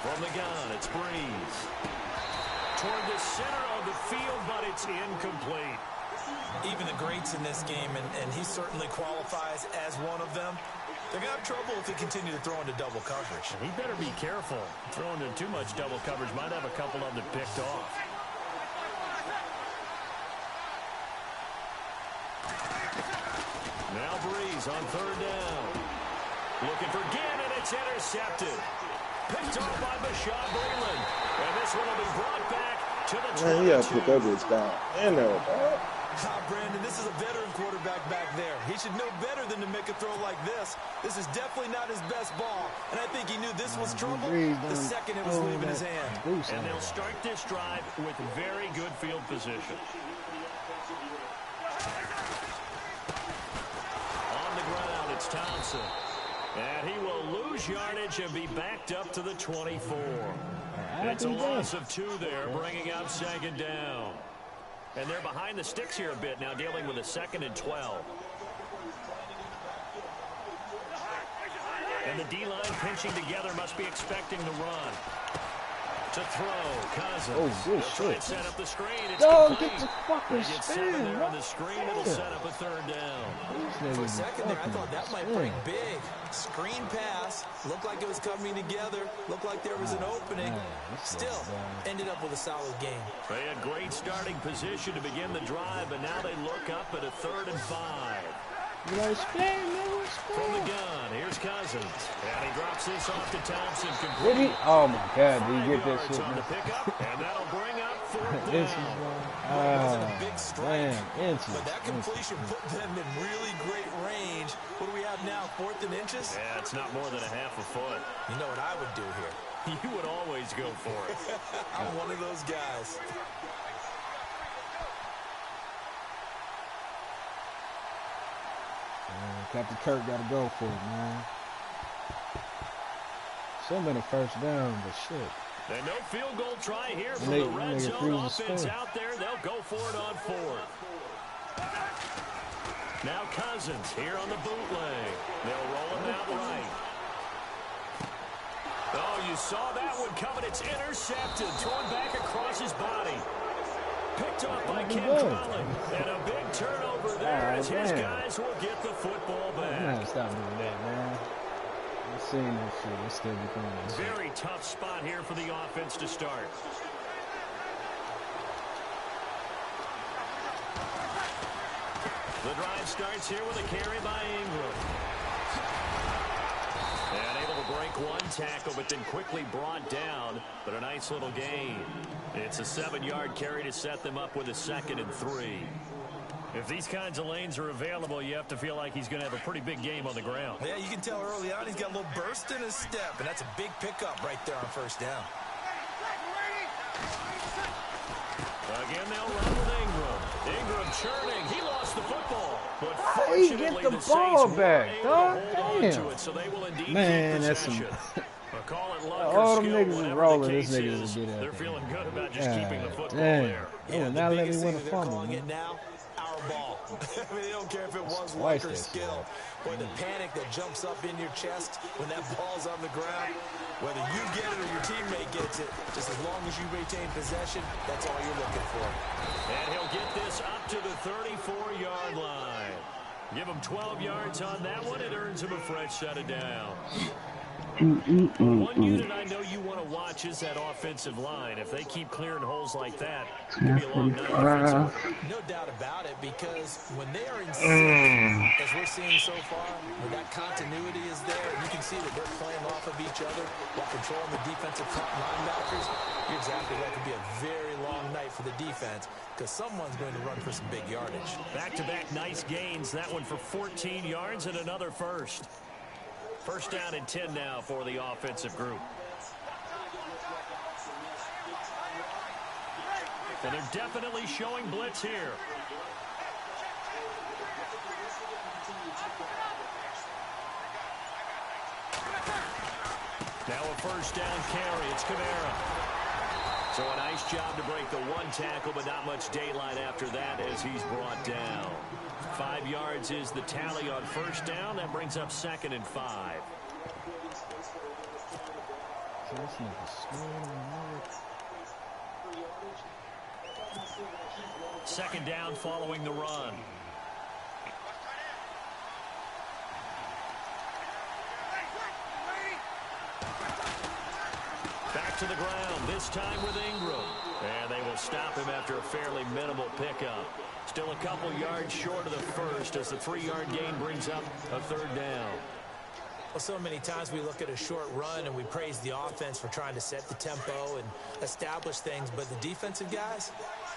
From the gun, it's Breeze. Toward the center of the field, but it's incomplete. Even the greats in this game, and he certainly qualifies as one of them, they're going to have trouble if they continue to throw into double coverage. He better be careful. Throwing into too much double coverage might have a couple of them picked off. Now Breeze on 3rd down. Looking for Gannon, it's intercepted. Picked off by Bashaud Breeland. And this one will be brought back to the 22. Man, you gotta put that bitch down in there, dog. Brandon, this is a veteran quarterback back there. He should know better than to make a throw like this. This is definitely not his best ball, and I think he knew this was trouble the second it was leaving his hand. And they'll start this drive with very good field position. On the ground, it's Thompson. And he will lose yardage and be backed up to the 24. It's a loss of 2 there, bringing up second down. And they're behind the sticks here a bit now, dealing with a 2nd and 12. And the D-line pinching together, must be expecting the run. To throw, Cousins. Oh, good shit. Set up the screen. It's Dog, complete. get the fucking Seven there spin. on the screen. It'll set up a 3rd down. For a second there, I thought that might break big. Screen pass. Looked like it was coming together. Looked like there was an opening. Still, ended up with a solid game. They had great starting position to begin the drive, but now they look up at a 3rd and 5. You know, spin. From the gun, here's Cousins. And he drops this off to Thompson. Did he? Oh, my God. Did you get that shit, On man? the pickup, and that'll bring up 4th This is, down. Big strike, inches. but that completion put them in really great range. What do we have now, 4th and inches? Yeah, it's not more than a half a foot. You know what I would do here? You would always go for it. I'm one of those guys. Captain Kirk got to go for it, man. Should have been a 1st down, but shit. And no field goal try here from They- the red they zone refuse to offense score. out there. They'll go for it on 4th. Now Cousins here on the bootleg. They'll roll him out right. Oh, you saw that one coming. It's intercepted. Thrown back across his body. Picked off by Ken Conlon. And a big turnover there as his guys will get the football back. I'm gonna stop doing that, man. I've seen that shit. Let's still be doing that shit. Very tough spot here for the offense to start. The drive starts here with a carry by Ingram. And able to break one tackle, but then quickly brought down. But a nice little gain. It's a 7-yard carry to set them up with a 2nd and 3. If these kinds of lanes are available, you have to feel like he's going to have a pretty big game on the ground. Yeah, you can tell early on he's got a little burst in his step, and that's a big pickup right there on 1st down. Again, they'll run with Ingram. Ingram churning. He lost the football. But How he get the ball back, dog? Damn. So they will indeed Man, keep that's some... possession. Call it luck All or them skill, niggas is whatever rolling. the This case niggas is, will get out they're there. feeling good about just keeping the football Damn. there. They will not let me win a They're fumble, calling man. it now, our ball. I mean, they don't care if it was Twice luck or that skill. Or the panic that jumps up in your chest when that ball's on the ground. Whether you get it or your teammate gets it, just as long as you retain possession, that's all you're looking for. And he'll get this up to the 34-yard line. Give him 12 yards on that one. It earns him a fresh set of downs. One unit I know you want to watch is that offensive line. If they keep clearing holes like that, it's going to be a long night offensively. No doubt about it, because when they are in sync, as we're seeing so far, when that continuity is there, and you can see that they're playing off of each other while controlling the defensive front linebackers, you're exactly right. It could be a very long night for the defense, because someone's going to run for some big yardage. Back-to-back nice gains. That one for 14 yards and another first. 1st down and 10 now for the offensive group. And they're definitely showing blitz here. Now a 1st down carry. It's Kamara. So a nice job to break the one tackle, but not much daylight after that as he's brought down. 5 yards is the tally on 1st down. That brings up 2nd and 5. Second down following the run. Back to the ground, this time with Ingram. And they will stop him after a fairly minimal pickup. Still a couple yards short of the first as the 3-yard gain brings up a 3rd down. Well, so many times we look at a short run and we praise the offense for trying to set the tempo and establish things, but the defensive guys,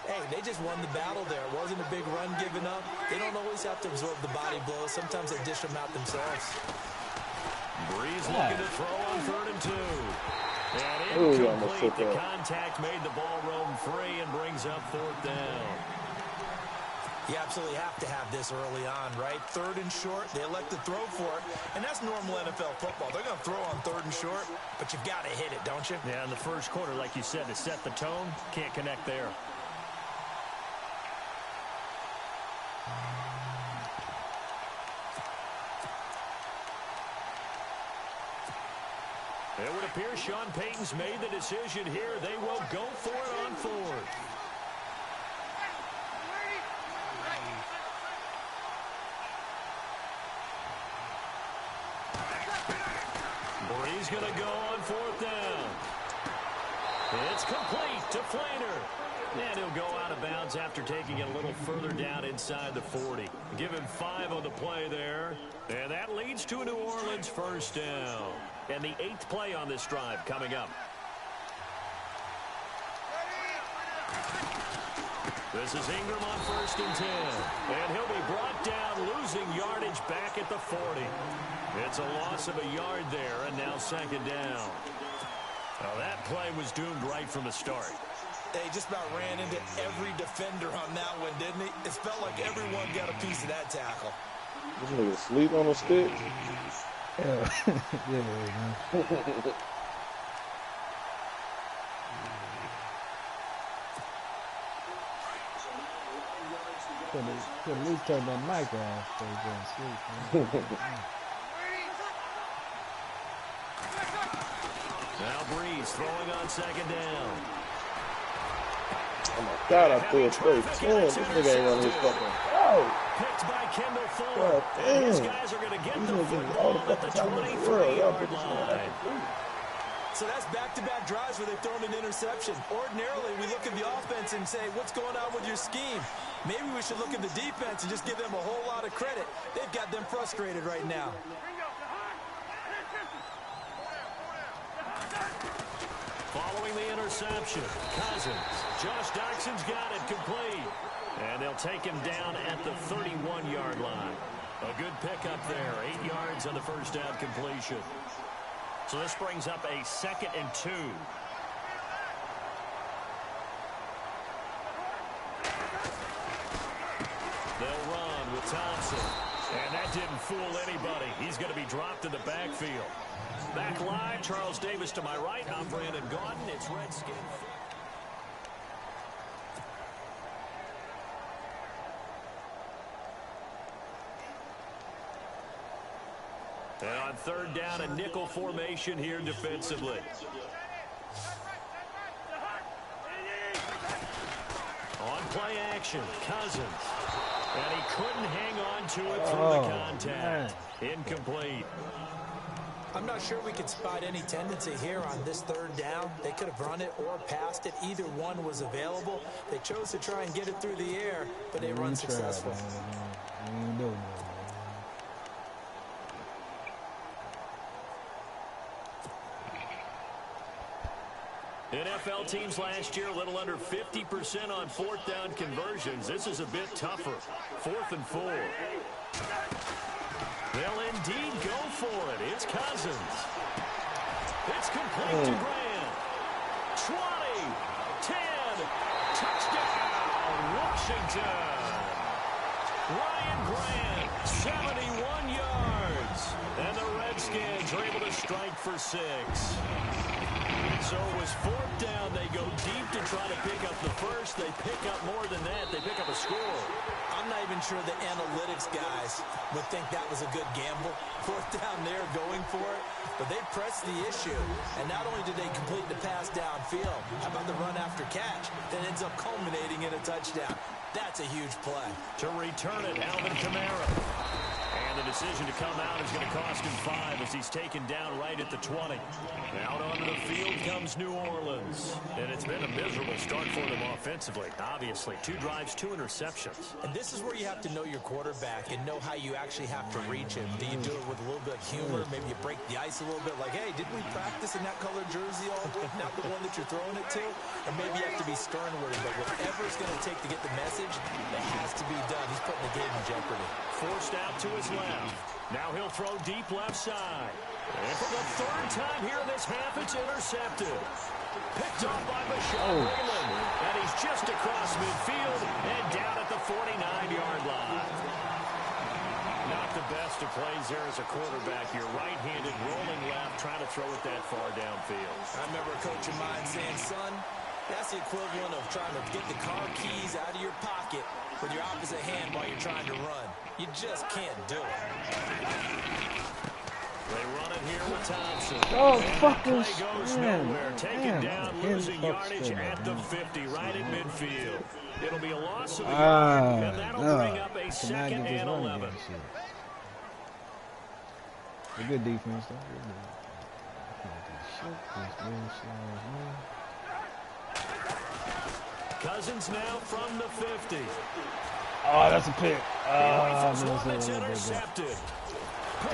hey, they just won the battle there. It wasn't a big run given up. They don't always have to absorb the body blows. Sometimes they dish them out themselves. Breeze looking to throw on 3rd and 2. And incomplete. The contact made the ball roam free and brings up 4th down. You absolutely have to have this early on, right? 3rd and short, they elect to throw for it, and that's normal NFL football. They're going to throw on 3rd and short, but you've got to hit it, don't you? Yeah, in the first quarter, like you said, to set the tone, can't connect there. It would appear Sean Payton's made the decision here. They will go for it on 4th. Bree's going to go on 4th down. It's complete to Flainer. And he'll go out of bounds after taking it a little further down inside the 40. Give him 5 on the play there. And that leads to a New Orleans first down. And the 8th play on this drive coming up. This is Ingram on 1st and 10. And he'll be brought down, losing yardage back at the 40. It's a loss of a yard there, and now 2nd down. Now that play was doomed right from the start. He just about ran into every defender on that one, didn't he? It felt like everyone got a piece of that tackle. This nigga sleep on a stick. Yeah, yeah, man. Could at least turn that mic off so he couldn't sleep. Now Breeze throwing on 2nd down. Oh my God, I threw a straight 10. This nigga ain't running his fucking. Oh! Picked by Kendall Fuller. And his guys are going to get the football at the 23-yard line. So that's back-to-back drives where they've thrown an interception. Ordinarily, we look at the offense and say, what's going on with your scheme? Maybe we should look at the defense and just give them a whole lot of credit. They've got them frustrated right now. Following the interception, Cousins. Josh Doxson's got it complete. And they'll take him down at the 31-yard line. A good pickup there. 8 yards on the first down completion. So this brings up a 2nd and 2. They'll run with Thompson. And that didn't fool anybody. He's going to be dropped in the backfield. Back live, Charles Davis to my right. I'm Brandon Gaudin. It's Redskin. And on 3rd down, a nickel formation here defensively. On play action, Cousins. And he couldn't hang on to it through the contact. Incomplete. I'm not sure we could spot any tendency here on this 3rd down. They could have run it or passed it. Either one was available. They chose to try and get it through the air, but they run successful. NFL teams last year a little under 50% on 4th down conversions. This is a bit tougher. 4th and 4. They'll indeed go for it. It's Cousins. It's complete to Grant. 20, 10, touchdown, Washington. Ryan Grant, 71 yards. And the Redskins are able to strike for 6. So it was 4th down. They go deep to try to pick up the first. They pick up more than that. They pick up a score. I'm not even sure the analytics guys would think that was a good gamble. 4th down there going for it. But they pressed the issue. And not only did they complete the pass downfield, how about the run after catch that ends up culminating in a touchdown? That's a huge play. To return it, Alvin Kamara. And the decision to come out is going to cost him 5 as he's taken down right at the 20. Out onto the field comes New Orleans. And it's been a miserable start for them offensively. Obviously, 2 drives, 2 interceptions. And this is where you have to know your quarterback and know how you actually have to reach him. Do you do it with a little bit of humor? Maybe you break the ice a little bit like, hey, didn't we practice in that colored jersey all week? Not the one that you're throwing it to? Or maybe you have to be stern with him. But whatever it's going to take to get the message, it has to be done. He's putting the game in jeopardy. Forced out to his left. Now he'll throw deep left side. And for the 3rd time here in this half, it's intercepted. Picked off by Bashaud Breeland. And he's just across midfield and down at the 49-yard line. Not the best of plays there as a quarterback. You're right-handed, rolling left, trying to throw it that far downfield. I remember a coach of mine saying, son, that's the equivalent of trying to get the car keys out of your pocket with your opposite hand while you're trying to run. You just can't do it. They run it here with Thompson. Oh, And fucking play goes man. nowhere. Taken Damn, down, him losing fuck yardage straight at up, the man. 50, right at midfield. It'll be a loss of a yard, and that'll bring up a Cannot second get this and run 11. again, shit. A good defense, though. Good defense. Cousins now from the 50. Oh, that's a pick. One that's intercepted.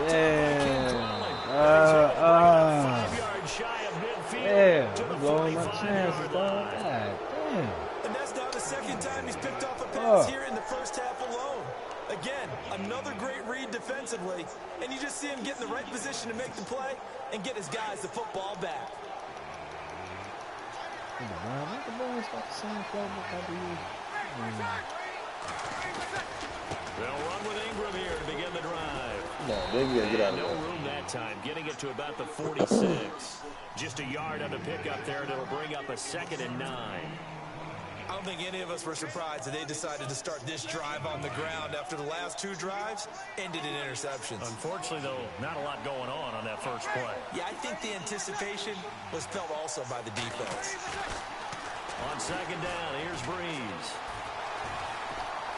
Damn. 5 yards shy of midfield. Yeah, to the I'm blowing my 45-yard chances, dog. line. God damn. And that's now the second time he's picked off a pass here in the first half alone. Again, another great read defensively, and you just see him get in the right position to make the play and get his guys the football back. The Browns got the same playbook I do. They'll run with Ingram here to begin the drive. No, they can get out of No there. room that time, getting it to about the 46. Just a yard on the pickup there, and it'll bring up a 2nd and 9. I don't think any of us were surprised that they decided to start this drive on the ground after the last 2 drives ended in interceptions. Unfortunately, though, not a lot going on that first play. Yeah, I think the anticipation was felt also by the defense. On 2nd down, here's Breeze.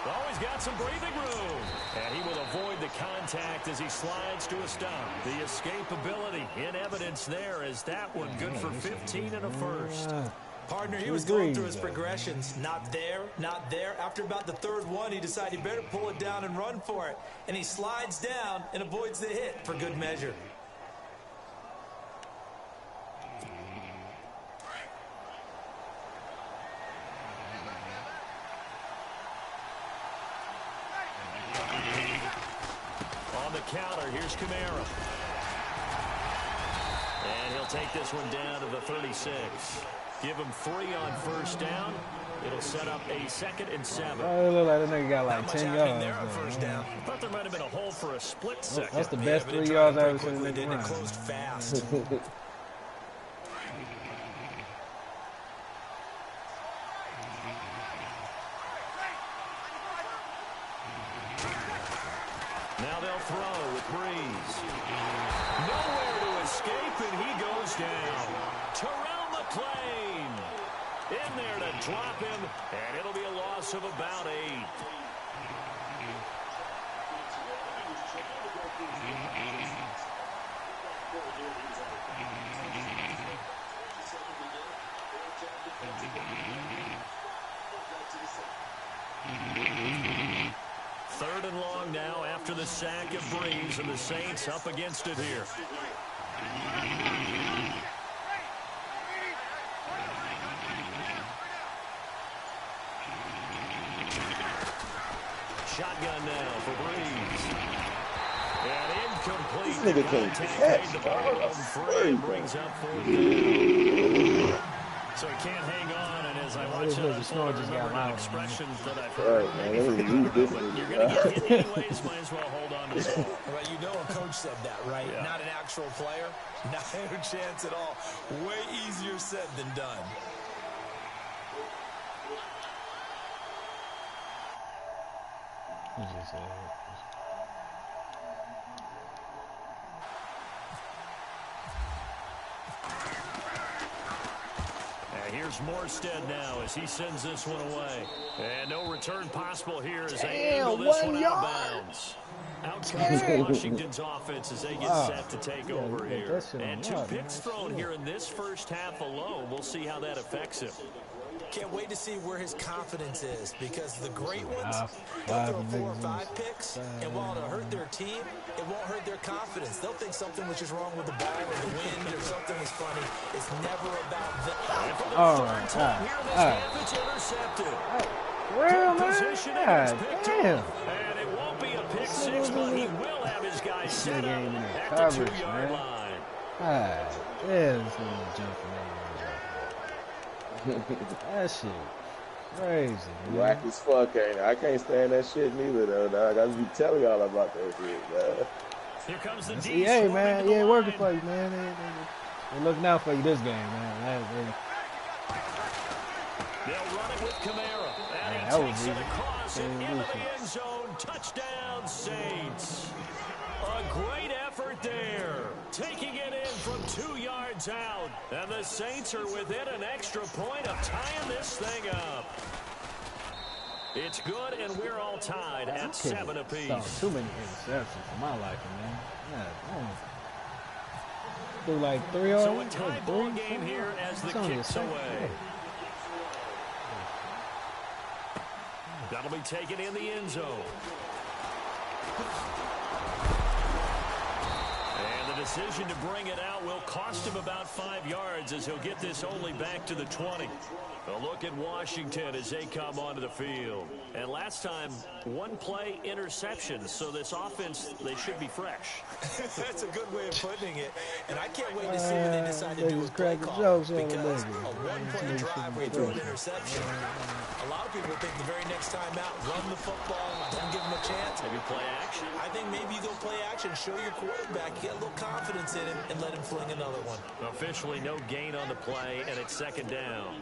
Oh, he's got some breathing room. And he will avoid the contact as he slides to a stop. The escapability in evidence there as that one good for 15 and a first. Partner, he was going through his progressions. Not there, not there. After about the 3rd one, he decided he better pull it down and run for it. And he slides down and avoids the hit for good measure. On the counter, here's Kamara. And he'll take this one down to the 36. Give him 3 on 1st down. It'll set up a 2nd and 7. Oh, it look like that nigga got like Not 10 much yards. happening there on 1st down. I thought there might have been a hole for a split second. That's the Yeah, best but it 3 dried yards up I ever pretty seen in quickly, the didn't it? run. Closed fast. Now they'll throw with Breeze. Nowhere to escape, and he goes down. Terrell McClain in there to drop him, and it'll be a loss of about 8. Third and long now after the sack of Breeze, and the Saints up against it here. Shotgun now for Breeze. And incomplete. This nigga can't catch, The dog. ball That's free and crazy. brings up 4th down. So he can't hang on, and as I watch this it nigga unfold, snore I just got remember louder, expressions that I've All heard. right, man. Let me use this But nigga. you're going to get hit anyways, might as well hold on to the ball. Well, you know a coach said that, right? Yeah. Not an actual player. Not a chance at all. Way easier said than done. And here's Morstead now as he sends this one away. And no return possible here as they angle this 1 one out of yard. bounds. Out comes Washington's offense as they get set to take over get here. that shit on And 2 yard, picks man. thrown here in this first half alone. We'll see how that affects him. Can't wait to see where his confidence is, because the great ones, they'll five throw 4 or niggas 5 picks, and while it'll hurt their team, it won't hurt their confidence. They'll think something was just wrong with the ball or the wind or something was funny. It's never about them. All right, Here in this half, it's intercepted. Real, man? Position God and it's picked damn. off. And it won't be a pick 6, but he will have his guys set Nigga up ain't in at that the coverage, 2-yard man. line. God damn, this nigga jumping over. That shit crazy, man. Whack as fuck, ain't it? I can't stand that shit neither, though, dog. I just be telling y'all about that shit, dog. Here comes the That's D. EA, swarming man. to the EA working line. for you, man. They looking out for you this game, man. They'll run it with Kamara. And Man, he that was takes it easy. across and Damn into the defense. end zone. Touchdown, Saints. A great effort. effort there. Taking it in from 2 yards out. And the Saints are within an extra point of tying this thing up. It's good, and we're all tied at 7 apiece. Too many interceptions for my liking, man. Yeah, do like 3 or so a tie ball game here as the kick's away. That'll be taken in the end zone. And the decision to bring it out will cost him about 5 yards as he'll get this only back to the 20. A look at Washington as they come onto the field. And last time, 1 play interception. So this offense, they should be fresh. That's a good way of putting it. And I can't wait to see what they decide to do with play call. Because a 1-play drive where you throw an interception, a lot of people think the very next time out, run the football, don't give them a chance. Maybe play action. I think maybe you go play action, show your quarterback, get a little confidence in him, and let him fling another one. Officially no gain on the play, and it's 2nd down.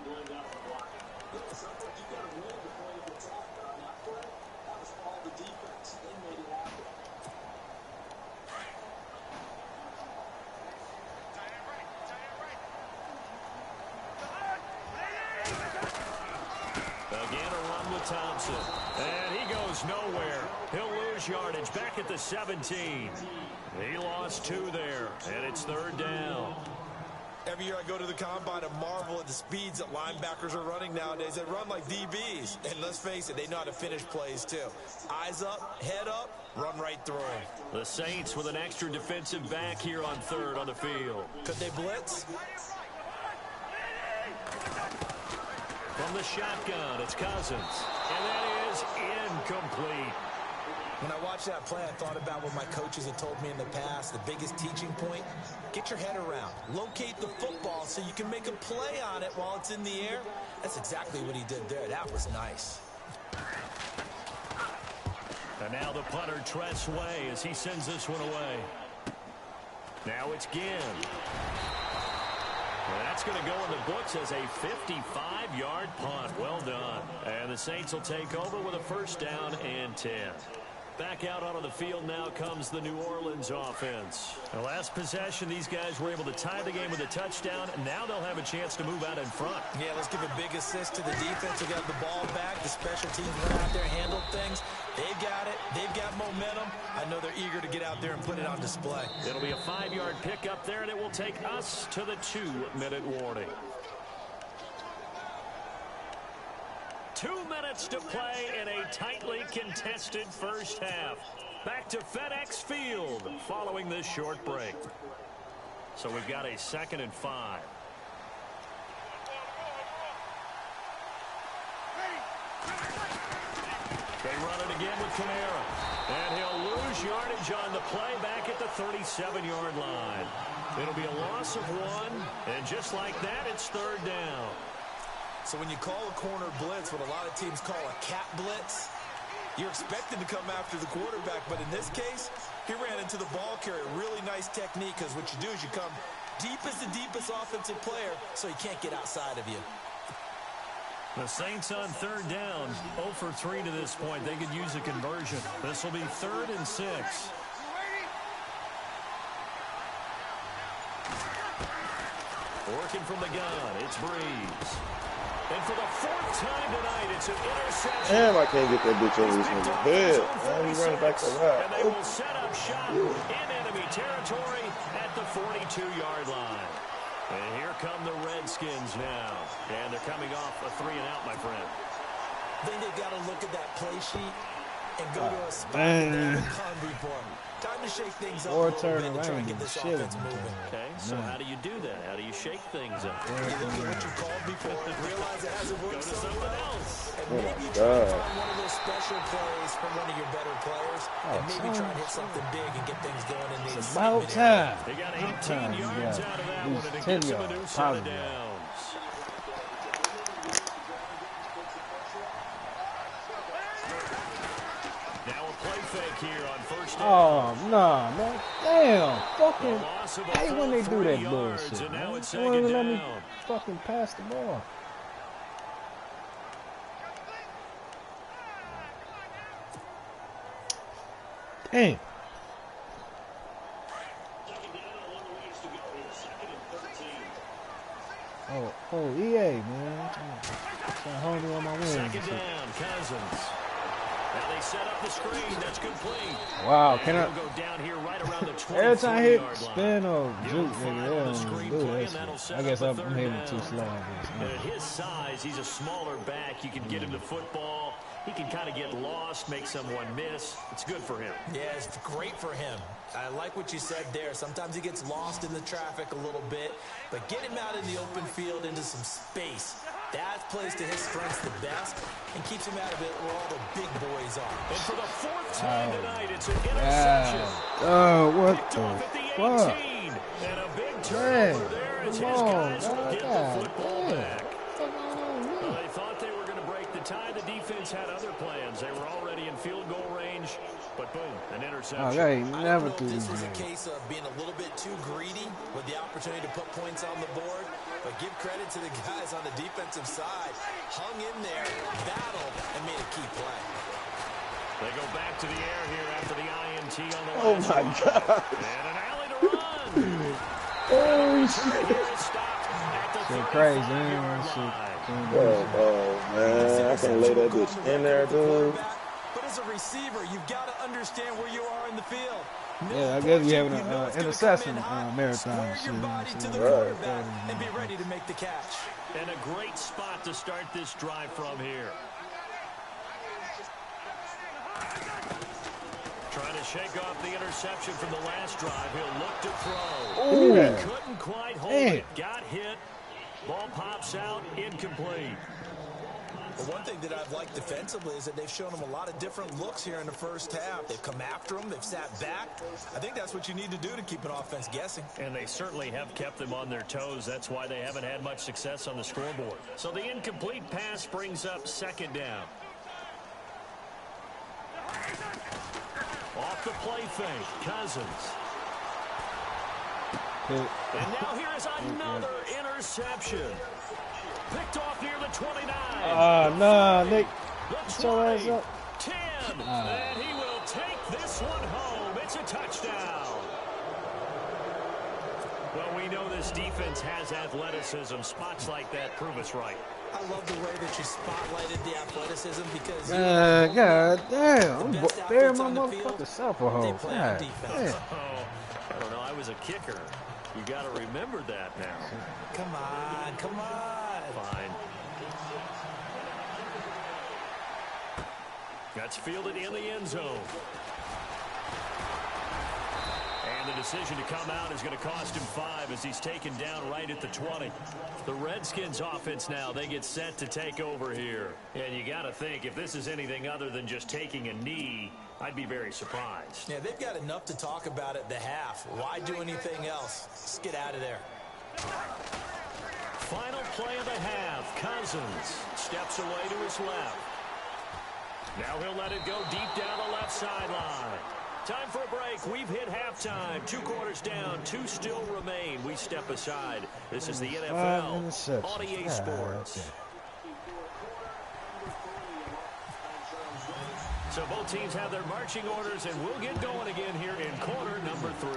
Thompson, and he goes nowhere. He'll lose yardage back at the 17. He lost 2 there, and it's 3rd down. Every year I go to the combine and marvel at the speeds that linebackers are running nowadays. They run like DBs, and let's face it, they know how to finish plays too. Eyes up, head up, run right through them. The Saints with an extra defensive back here on 3rd on the field. Could they blitz? From the shotgun, it's Cousins. And that is incomplete. When I watched that play, I thought about what my coaches had told me in the past. The biggest teaching point, get your head around. Locate the football so you can make a play on it while it's in the air. That's exactly what he did there. That was nice. And now the punter, Tress Way, as he sends this one away. Now it's Ginn. That's going to go in the books as a 55-yard punt. Well done. And the Saints will take over with a 1st down and 10. Back out onto the field now comes the New Orleans offense. The last possession, these guys were able to tie the game with a touchdown, and now they'll have a chance to move out in front. Yeah, let's give a big assist to the defense who got the ball back. The special teams went out there and handled things. They've got it. They've got momentum. I know they're eager to get out there and put it on display. It'll be a 5-yard pickup there, and it will take us to the 2-minute warning. 2 minutes to play in a tightly contested first half. Back to FedEx Field following this short break. So we've got a 2nd and 5. They run it again with Kamara. And he'll lose yardage on the play back at the 37-yard line. It'll be a loss of 1. And just like that, it's 3rd down. So when you call a corner blitz, what a lot of teams call a cat blitz, you're expected to come after the quarterback. But in this case, he ran into the ball carrier. Really nice technique, because what you do is you come deep as the deepest offensive player so he can't get outside of you. The Saints on 3rd down, 0 for 3 to this point. They could use a conversion. This will be 3rd and 6. Working from the gun, it's Breeze. And for the 4th time tonight, it's an interception. Damn, I can't get that bitch over this nigga's head. Man, he's running back to that. And they will set up shop in enemy territory at the 42-yard line. And here come the Redskins now. And they're coming off a 3-and-out, my friend. I think they've got to look at that play sheet and go to a spot that they've been hungry for. Time to shake things up a little bit and try and get this offense moving. Okay, so how do you do that? How do you shake things up? You look at what you called before and realize it hasn't worked so well. And maybe my try to God. find one of those special plays from one of your better players and maybe try and hit something big and get things going in the It's about time. They got 18 yards out of that one, and it gives them a new set of downs. Now a play fake here on 1st down. Oh, nah, man. Damn. Fucking. Loss of a I hate when they full do that 3 bullshit. yards, and now Man. it's They won't 2nd even let me down. fucking pass the ball. Damn. EA, man. Trying to hold me on my wings. Second down, Cousins. Now they set up the screen. That's complete. Wow, And can I? he'll go down here right around the Every time I hit 23-yard spin line. or Give juke, him 5 nigga, on they the don't screen do play, that and that'll shit. set I guess up a I'm third hitting down. too slow. I And at guess. his size, he's a smaller back. You can get him the football. He can kind of get lost, make someone miss. It's good for him. Yeah, it's great for him. I like what you said there. Sometimes he gets lost in the traffic a little bit, but get him out in the open field into some space. That plays to his strengths the best and keeps him out of it where all the big boys are. And for the 4th time tonight, it's an interception. Oh, what Picked the off at the fuck? 18. And a big Man, turnover there as his come on, guys will get God, the football damn. back. Well, they thought they were going to break the tie. The defense had other plans. They were already in field goal range, but boom, an interception. Oh, they I never don't know threw if these this was a games. case of being a little bit too greedy with the opportunity to put points on the board, but give credit to the guys on the defensive side. Hung in there, battled, and made a key play. They go back to the air here after the INT on the Oh last my one. God. And an alley to run. Oh shit. Here is stopped at the Shit crazy, 35-yard man. line. Oh man, I can lay that bitch in there, dude. But as a receiver, you've got to understand where you are in the field. Yeah, I guess you having You know an it's gonna interception come in hot. marathon. Square Shit, your you know body what to I'm the saying? quarterback and be ready to make the catch. And a great spot to start this drive from here. Trying to shake off the interception from the last drive. He'll look to throw. Ooh. He couldn't quite hold Damn. it. Got hit. Ball pops out. Incomplete. Well, one thing that I've liked defensively is that they've shown them a lot of different looks here in the first half. They've come after them. They've sat back. I think that's what you need to do to keep an offense guessing. And they certainly have kept them on their toes. That's why they haven't had much success on the scoreboard. So the incomplete pass brings up second down. Off the play fake, Cousins. And now here is another interception. Picked off near the 29. Nah, Nick. The Show ass 20, up. 10. And he will take this one home. It's a touchdown. Well, we know this defense has athleticism. Spots like that prove us right. I love the way that you spotlighted the athleticism because God damn. the I'm best burying athletes my on the field, motherfucking self a hole. they play on God defense. damn. Oh, I don't know. I was a kicker. You got to remember that now. Come on, come on. Fine. That's fielded in the end zone. And the decision to come out is going to cost him 5 as he's taken down right at the 20. The Redskins offense now, they get set to take over here. And you got to think, if this is anything other than just taking a knee, I'd be very surprised. Yeah, they've got enough to talk about at the half. Why do anything else? Let's get out of there. Final play of the half. Cousins steps away to his left. Now he'll let it go deep down the left sideline. Time for a break. We've hit halftime. 2 quarters down. 2 still remain. We step aside. This is the NFL on EA Sports. So both teams have their marching orders, and we'll get going again here in quarter number 3.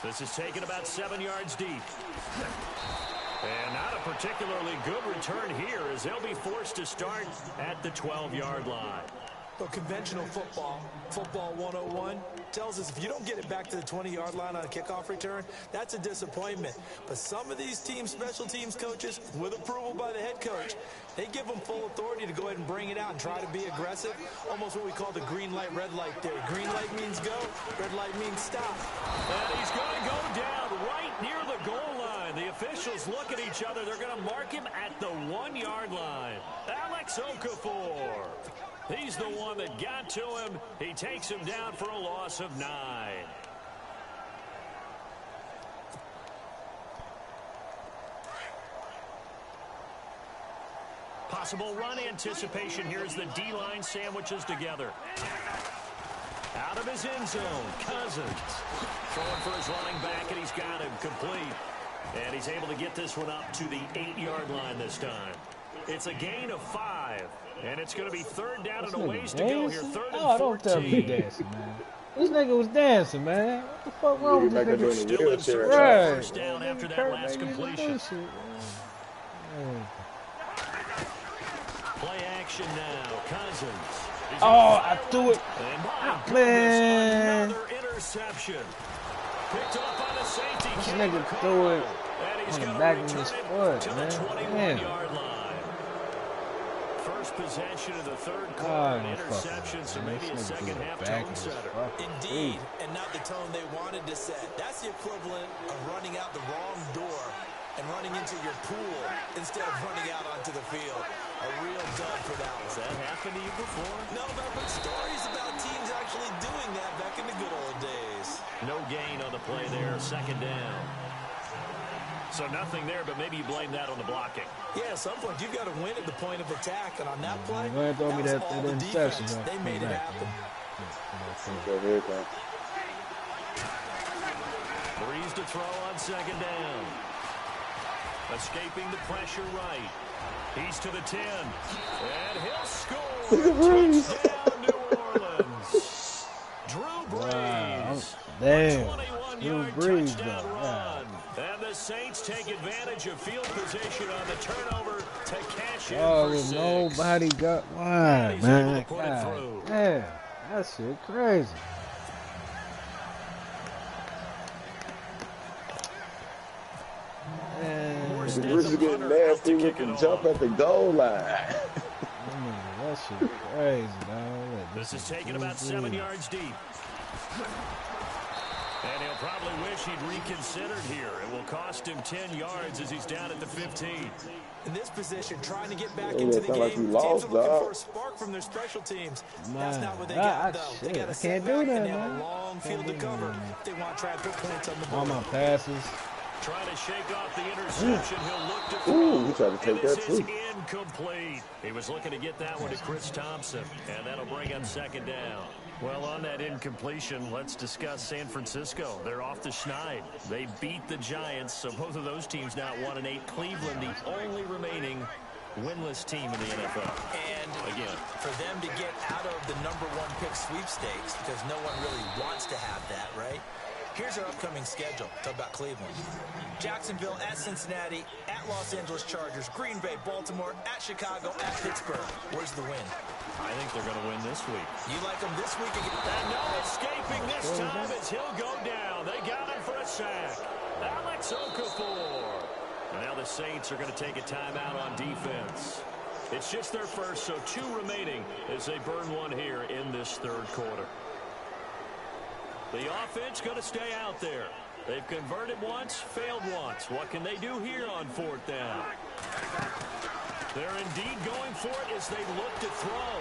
This is taken about 7 yards deep. And not a particularly good return here as they'll be forced to start at the 12-yard line. So conventional football 101, tells us if you don't get it back to the 20-yard line on a kickoff return, that's a disappointment. But some of these teams, special teams coaches, with approval by the head coach, they give them full authority to go ahead and bring it out and try to be aggressive, almost what we call the green light, red light theory. Green light means go, red light means stop. And he's going to go down right near the goal line. The officials look at each other. They're going to mark him at the 1-yard line. Alex Okafor. He's the one that got to him. He takes him down for a loss of 9. Possible run anticipation. Here's the D-line sandwiches together. Out of his end zone, Cousins. Throwing for his running back, and he's got him complete. And he's able to get this one up to the 8-yard line this time. It's a gain of 5. And it's going to be 3rd down and a ways to go here. 3rd and 14. Oh, don't tell me dancing, man. This nigga was dancing, man. What the fuck wrong with Nigga back this there nigga? doing the Still in wheelchair search and of all. a Right. first down That after nigga that Kurt last Baker just completion. do shit, man. Play action now. Cousins. He's Oh, I threw it. And my Man. goodness, another interception. Picked up by the safety. This Kenny nigga McCall. threw it And he's on the gonna back of return his it foot, to the man. 21-yard line. First possession of the third Oh, quarter, no interception, so fucking, maybe a man. This nigga second threw half the back tone of his setter. fucking Indeed, feet. and not the tone they wanted to set. That's the equivalent of running out the wrong door and running into your pool instead of running out onto the field. A real dud for that one. Has that happened to you before? No, but I've heard stories about teams actually doing that back in the good old days. No gain on the play there, second down. So nothing there, but maybe you blame that on the blocking. Yeah, at some point you've got to win at the point of attack, and on that play, Go ahead and throw me was that all the interception. defense. They made it happen. So here it comes. Breeze to throw on second down. Escaping the pressure right. He's to the 10. And he'll score. Touchdown, New Orleans. Drew Brees. Damn. 21-yard Drew Brees, touchdown though. run. And the Saints take advantage of field position on the turnover to cash in Oh, for 6. nobody got why, He's man. able to put it God through. damn. That shit crazy. Man, The Breeze getting nasty with the jump at the goal line. that shit crazy, dog. This is taken about 7 yards deep. And he'll probably wish he'd reconsidered here. It will cost him 10 yards as he's down at the 15. In this position, trying to get back Yeah, into it the sound game, like you teams lost, are looking dog. for a spark from their special teams. Man, That's not what they I- got, I- though. They shit, got I a can't setback, do that, and they have man. a long field to Can't do cover that, man. if they want to try and put points on the All board. my passes. Trying to shake off the interception. He'll look to throw. Ooh, he tried to take And this that, is too. incomplete. He was looking to get that one to Chris Thompson, and that'll bring up second down. Well, on that incompletion, let's discuss San Francisco. They're off the schneid. They beat the Giants, so both of those teams now 1-8. Cleveland, the only remaining winless team in the NFL. And Again. for them to get out of the #1 pick sweepstakes, because no one really wants to have that, right? Here's our upcoming schedule. Talk about Cleveland. Jacksonville at Cincinnati, at Los Angeles Chargers, Green Bay, Baltimore, at Chicago, at Pittsburgh. Where's the win? I think they're going to win this week. You like them this week again? And no escaping this time as he'll go down. They got him for a sack. Alex Okafor. And now the Saints are going to take a timeout on defense. It's just their first, so 2 remaining as they burn one here in this third quarter. The offense going to stay out there. They've converted once, failed once. What can they do here on 4th down? They're indeed going for it as they look to throw.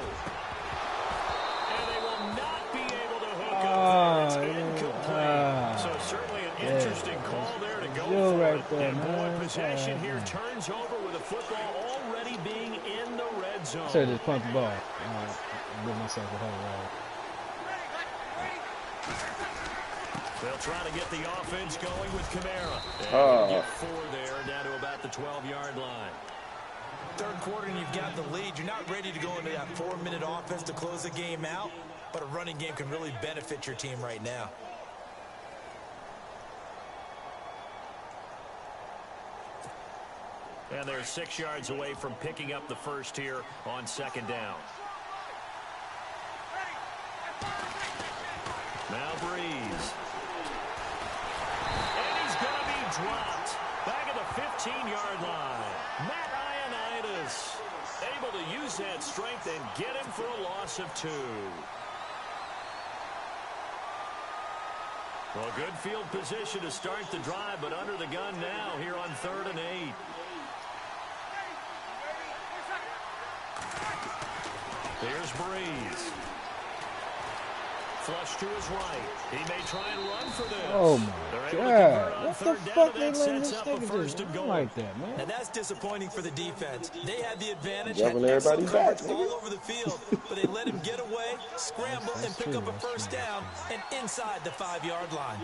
And they will not be able to hook up there. It's incomplete. So certainly an interesting call there to go for right it. there, And boy, man. possession here turns over with a football already being in the red zone. I should have just pumped the ball. Give myself a whole roll. They'll try to get the offense going with Kamara. And get 4 there, down to about the 12-yard line. Third quarter and you've got the lead. You're not ready to go into that 4-minute offense to close the game out, but a running game can really benefit your team right now. And they're 6 yards away from picking up the first here on second down. Now Breeze. And he's going to be dropped back at the 15-yard line. Matt Ioannidis able to use that strength and get him for a loss of 2. Well, good field position to start the drive, but under the gun now here on 3rd and 8. Here's Breeze. Flush to his right. He may try and run for this. Oh my God. What the fuck they letting letting this nigga just run like that, man? And that's disappointing for the defense. They had the advantage, Jumping had everybody excellent back, coverage all nigga. over the field, but they let him get away, scramble, and pick up a first down, and inside the 5-yard line.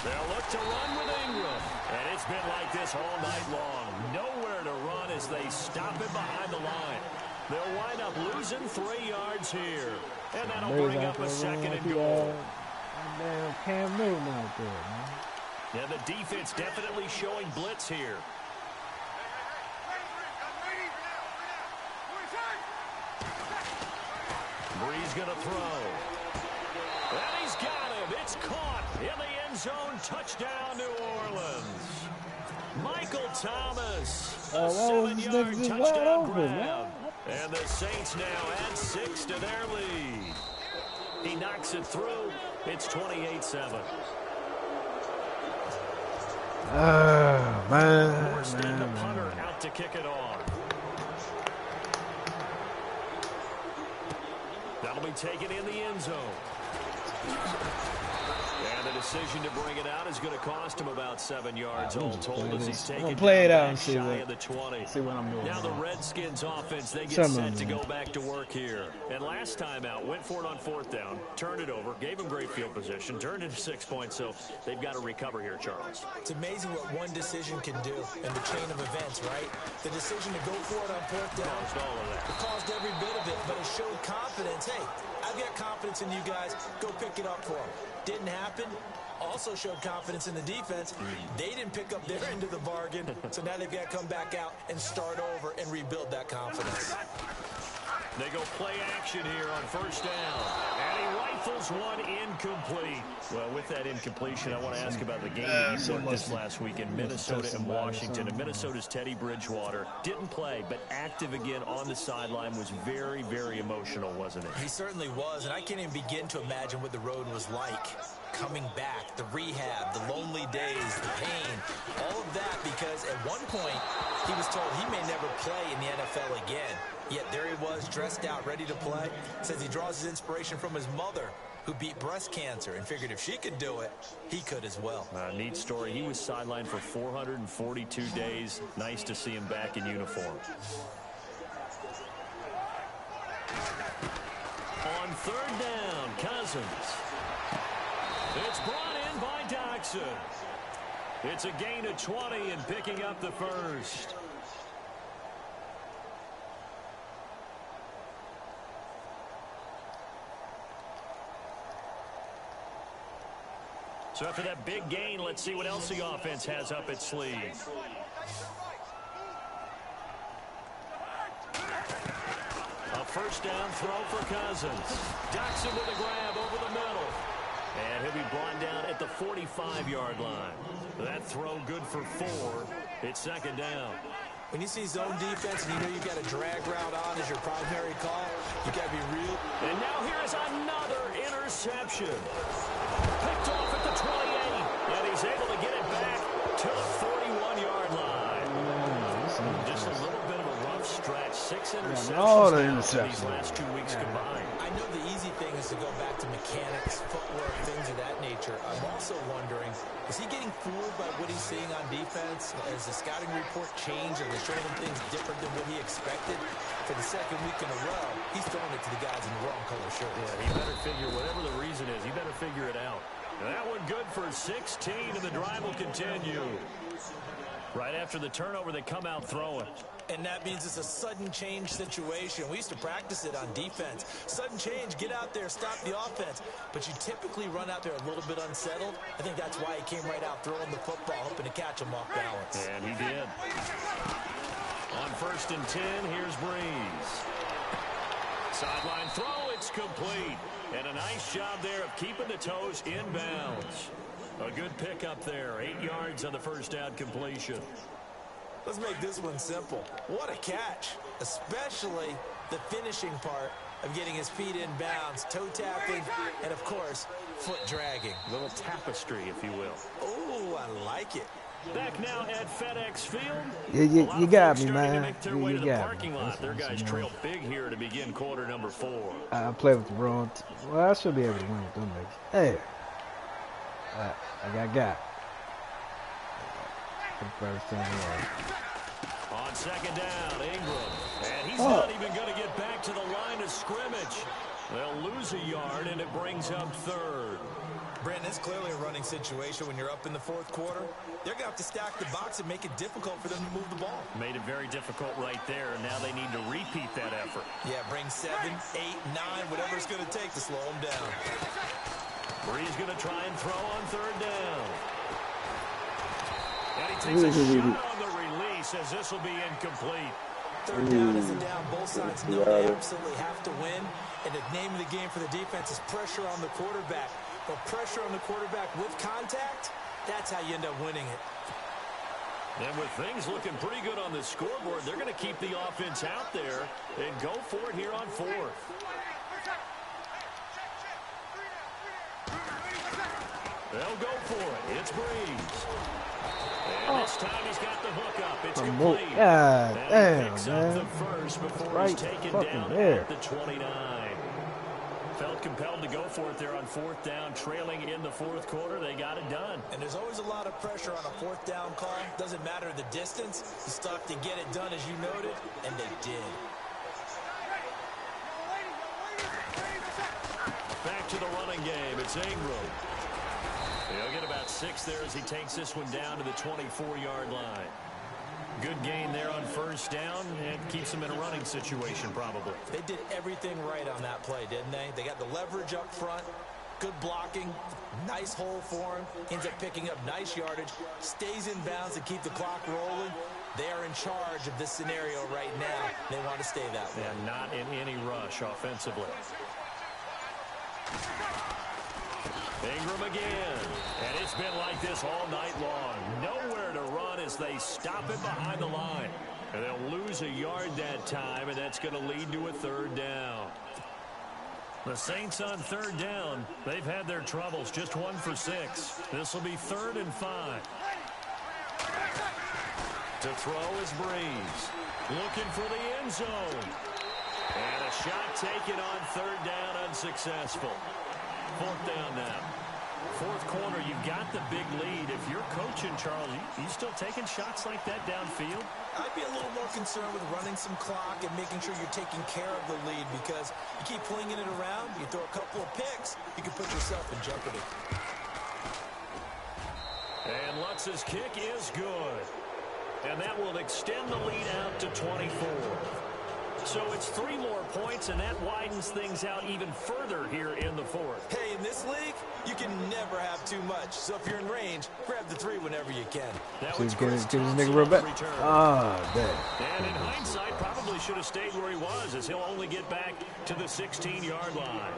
They'll look to run with Ingram. And it's been like this all night long. Nowhere to run as they stop him behind the line. They'll wind up losing 3 yards here. And that'll bring up a 2nd and goal. Damn Cam Newton out there, man. Yeah, the defense definitely showing blitz here. Bree's going to throw. And he's got him. It's caught in the end zone. Touchdown, New Orleans. Michael Thomas. A 7-yard touchdown grab. And the Saints now add 6 to their lead. He knocks it through. It's 28-7. Oh, man. Forston, the punter, out to kick it off. That'll be taken in the end zone. And the decision to bring it out is going to cost him about 7 yards all told as he's taken play it out and shy of the 20. See what I'm doing. Now the Redskins offense, they get set to go back to work here. And last time out, went for it on 4th down, turned it over, gave them great field position, turned it 6 points, so they've got to recover here, Charles. It's amazing what one decision can do in the chain of events, right? The decision to go for it on 4th down Caused all of that. It caused every bit of it, but it showed confidence. Hey, I've got confidence in you guys. Go pick it up for them. Didn't happen. Also showed confidence in the defense. They didn't pick up their end of the bargain, so now they've got to come back out and start over and rebuild that confidence. They go play action here on 1st down. And he rifles one incomplete. Well, with that incompletion, I want to ask about the game that you worked this last week in Minnesota and Washington. And Minnesota's Teddy Bridgewater didn't play, but active again on the sideline, was very, very emotional, wasn't it? He certainly was, and I can't even begin to imagine what the road was like. Coming back, the rehab, the lonely days, the pain, all of that because at one point he was told he may never play in the NFL again. Yet there he was, dressed out, ready to play. Says he draws his inspiration from his mother, who beat breast cancer, and figured if she could do it, he could as well. Neat story. He was sidelined for 442 days. Nice to see him back in uniform. On 3rd down, Cousins. It's brought in by Doxson. It's a gain of 20 and picking up the first. So after that big gain, let's see what else the offense has up its sleeve. A 1st down throw for Cousins. Doxson with a grab over the middle. And he'll be brought down at the 45-yard line. That throw good for 4. It's 2nd down. When you see zone defense and you know you've got a drag route on as your primary call, you got to be real. And now here is another interception. Picked off at the 28. And he's able to get it back to the 41-yard line. Just a little bit of a rough stretch. 6 interceptions these last 2 weeks combined. I know the easy thing is to go back to mechanics, footwork, things of that nature. I'm also wondering, is he getting fooled by what he's seeing on defense? Has the scouting report changed? Are they showing him things different than what he expected? For the 2nd week in a row, he's throwing it to the guys in the wrong color shirts. Yeah, he better figure, whatever the reason is, he better figure it out. That one good for 16, and the drive will continue. Right after the turnover, they come out throwing. And that means it's a sudden change situation. We used to practice it on defense. Sudden change, get out there, stop the offense. But you typically run out there a little bit unsettled. I think that's why he came right out throwing the football, hoping to catch him off balance. And he did. On 1st and 10, here's Breeze. Sideline throw, it's complete. And a nice job there of keeping the toes inbounds. A good pickup there. 8 yards on the 1st down completion. Let's make this one simple. What a catch, especially the finishing part of getting his feet in bounds, toe tapping, and of course, foot dragging. A little tapestry, if you will. Oh, I like it. Back now at FedEx Field. You got me, man. You got me. Their guys trail big here to begin quarter number 4. I play with the wrong. Well, I should be able to win with them niggas. Hey, I got. For the 1st time. On 2nd down, Ingram. And he's not even going to get back to the line of scrimmage. They'll lose a yard, and it brings up 3rd. Brandon, it's clearly a running situation when you're up in the fourth quarter. They're going to have to stack the box and make it difficult for them to move the ball. Made it very difficult right there, and now they need to repeat that effort. Yeah, bring 7, 8, 9, whatever it's going to take to slow them down. Bree's going to try and throw on third down. And he takes a shot on the release as this will be incomplete. Third down is a down. Both sides know they absolutely have to win. And the name of the game for the defense is pressure on the quarterback. But pressure on the quarterback with contact, that's how you end up winning it. And with things looking pretty good on the scoreboard, they're going to keep the offense out there and go for it here on fourth. They'll go for it. It's Breeze. And this time he's got the hook up. It's complete. God And he picks damn, up man. the first before Right he's taken fucking down there. at the 29. Felt compelled to go for it there on fourth down, trailing in the fourth quarter. They got it done. And there's always a lot of pressure on a fourth down call. Doesn't matter the distance. You still have to get it done, as you noted, and they did. Back to the running game. It's Ingram. He'll get about 6 there as he takes this one down to the 24-yard line. Good gain there on first down, and keeps them in a running situation probably. They did everything right on that play, didn't they? They got the leverage up front, good blocking, nice hole for him, ends up picking up nice yardage, stays in bounds to keep the clock rolling. They are in charge of this scenario right now. They want to stay that way. And not in any rush offensively. Ingram again. And it's been like this all night long. Nowhere to run as they stop it behind the line. And they'll lose a yard that time, and that's going to lead to a third down. The Saints on third down. They've had their troubles. Just 1 for 6. This will be 3rd and 5. To throw is Breeze. Looking for the end zone. And a shot taken on third down, unsuccessful. Fourth down now. Fourth quarter, you've got the big lead. If you're coaching, Charles, you still taking shots like that downfield? I'd be a little more concerned with running some clock and making sure you're taking care of the lead, because you keep flinging it around, you throw a couple of picks, you can put yourself in jeopardy. And Lutz's kick is good. And that will extend the lead out to 24. So it's 3 more points, and that widens things out even further here in the fourth. Hey, in this league, you can never have too much. So if you're in range, grab the 3 whenever you can. Now So it's give Chris this Thompson nigga real on back. the return. Ah, damn. And in hindsight, probably should have stayed where he was, as he'll only get back to the 16-yard line.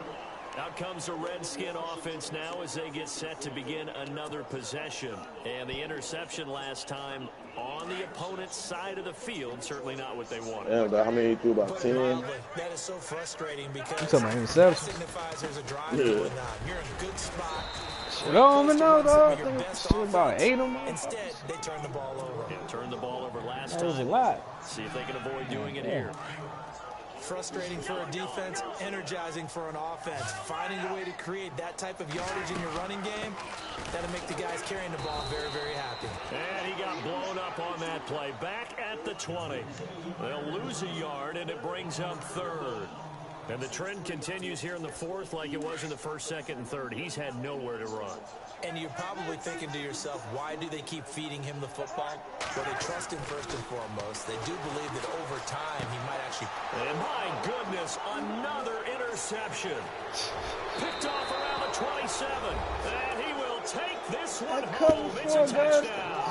Out comes the Redskin offense now as they get set to begin another possession. And the interception last time on the opponent's side of the field, certainly not what they wanted. Damn, dog, how many he threw? About Put it 10? mildly, that is so frustrating because You talking about that interception? signifies there's a drive Yeah. going on. You're in a good spot. Shit, I don't even know, dog. Your best Shit, about offense. 8 of them. Instead, they turn the ball over. Yeah, turned the ball over last That was a time. lot. See if they can avoid doing it here. Frustrating for a defense, energizing for an offense. Finding a way to create that type of yardage in your running game, that'll make the guys carrying the ball very, very happy. And he got blown up on that play. Back at the 20. They'll lose a yard, and it brings up 3rd. And the trend continues here in the fourth like it was in the first, second, and third. He's had nowhere to run. And you're probably thinking to yourself, why do they keep feeding him the football? Well, they trust him first and foremost. They do believe that over time he might actually... And my goodness, another interception. Picked off around the 27. And he will take this one home. It's a touchdown.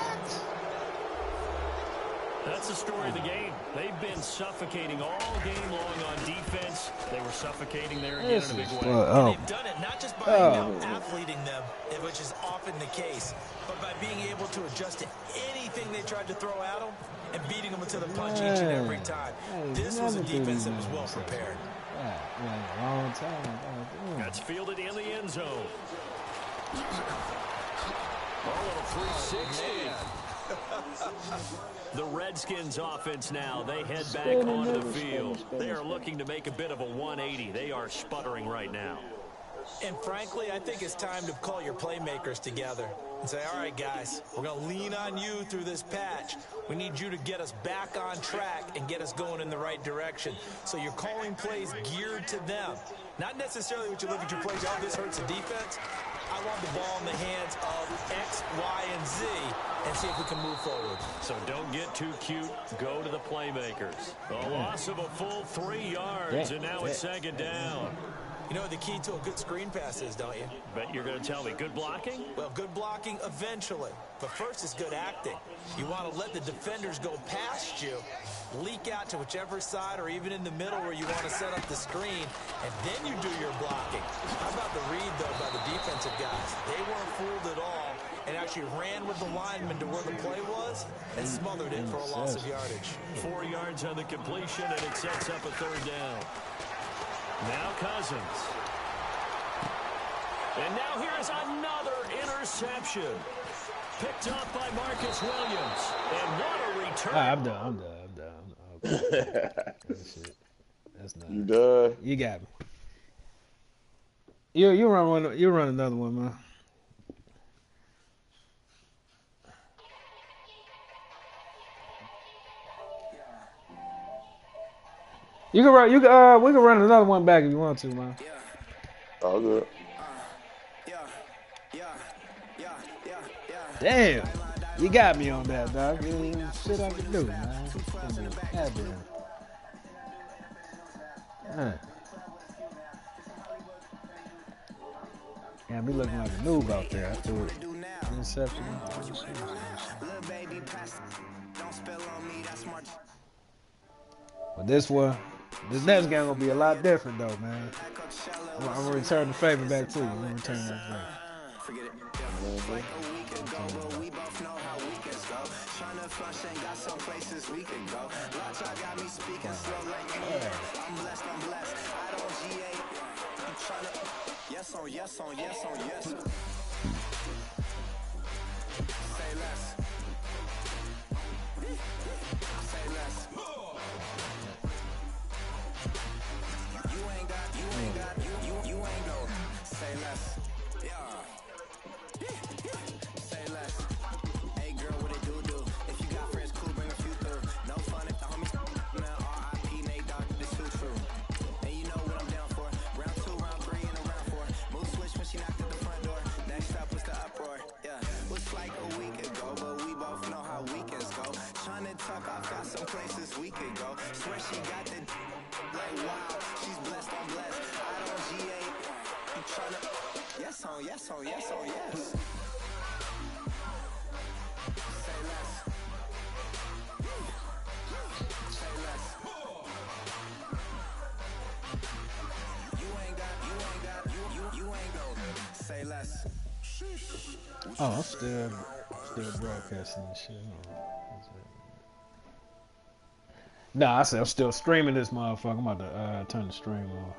That's the story of the game. They've been suffocating all game long on defense. They were suffocating there again in a big way. And they've done it not just by out-athleting them, which is often the case, but by being able to adjust to anything they tried to throw at them and beating them to the punch each and every time. This was a defense that was well prepared. Yeah, long time. That's fielded in the end zone. Oh, little 360. The Redskins offense now, they head back onto the field. They are looking to make a bit of a 180. They are sputtering right now. And frankly, I think it's time to call your playmakers together and say, all right, guys, we're going to lean on you through this patch. We need you to get us back on track and get us going in the right direction. So you're calling plays geared to them. Not necessarily what you look at your plays, oh, this hurts the defense. I want the ball in the hands of X, Y, and Z and see if we can move forward. So don't get too cute. Go to the playmakers. A loss of a full 3 yards, and now it's second down. You know what the key to a good screen pass is, don't you? Bet you're going to tell me good blocking? Well, good blocking eventually. But first is good acting. You want to let the defenders go past you, leak out to whichever side or even in the middle where you want to set up the screen, and then you do your blocking. How about the read, though, by the defensive guys? They weren't fooled at all and actually ran with the lineman to where the play was and smothered it for a loss of yardage. 4 yards on the completion, and it sets up a third down. Now Cousins. And now here is another interception. Picked up by Marcus Williams. And what a return. I'm done. That's it. That's not. You done? You got me. You run one. You run another one, man. You can run. We can run another one back if you want to, man. All good. Damn, you got me on that, dog. You ain't shit I can do, man. Goddamn. Yeah, me looking like a noob out there. I threw it. Interception. But this next game gonna be a lot different though, man. I'm gonna return the favor back to you. I'm gonna return that favor. Forget it. Like a week ago, but we both know how weekends go. Tryna flush and got some places we could go. Watch, I got me speaking slow like me. I'm blessed. I don't G8. I'm tryna. Yes on yes. Say less. Say less. You ain't go. Say less. Say less. Hey girl, what it do? If you got friends, cool, bring a few through. No fun if the homies man, R.I.P. Nate Dogg, this too true. And you know what I'm down for. Round 2, round 3, and a round 4. Move switch when she knocked at the front door. Next up was the uproar. Yeah, was like a week ago, but we both know how weekends go. Tryna tuck off, got some places we could go. Swear she got the like wow, she's blessed, I'm blessed. I don't G8. I'm tryna. Yes on yes. Say less. Say less. You ain't go. Say less. Oh, I'm still broadcasting and shit. Nah, I said I'm still streaming this motherfucker. I'm about to turn the stream on.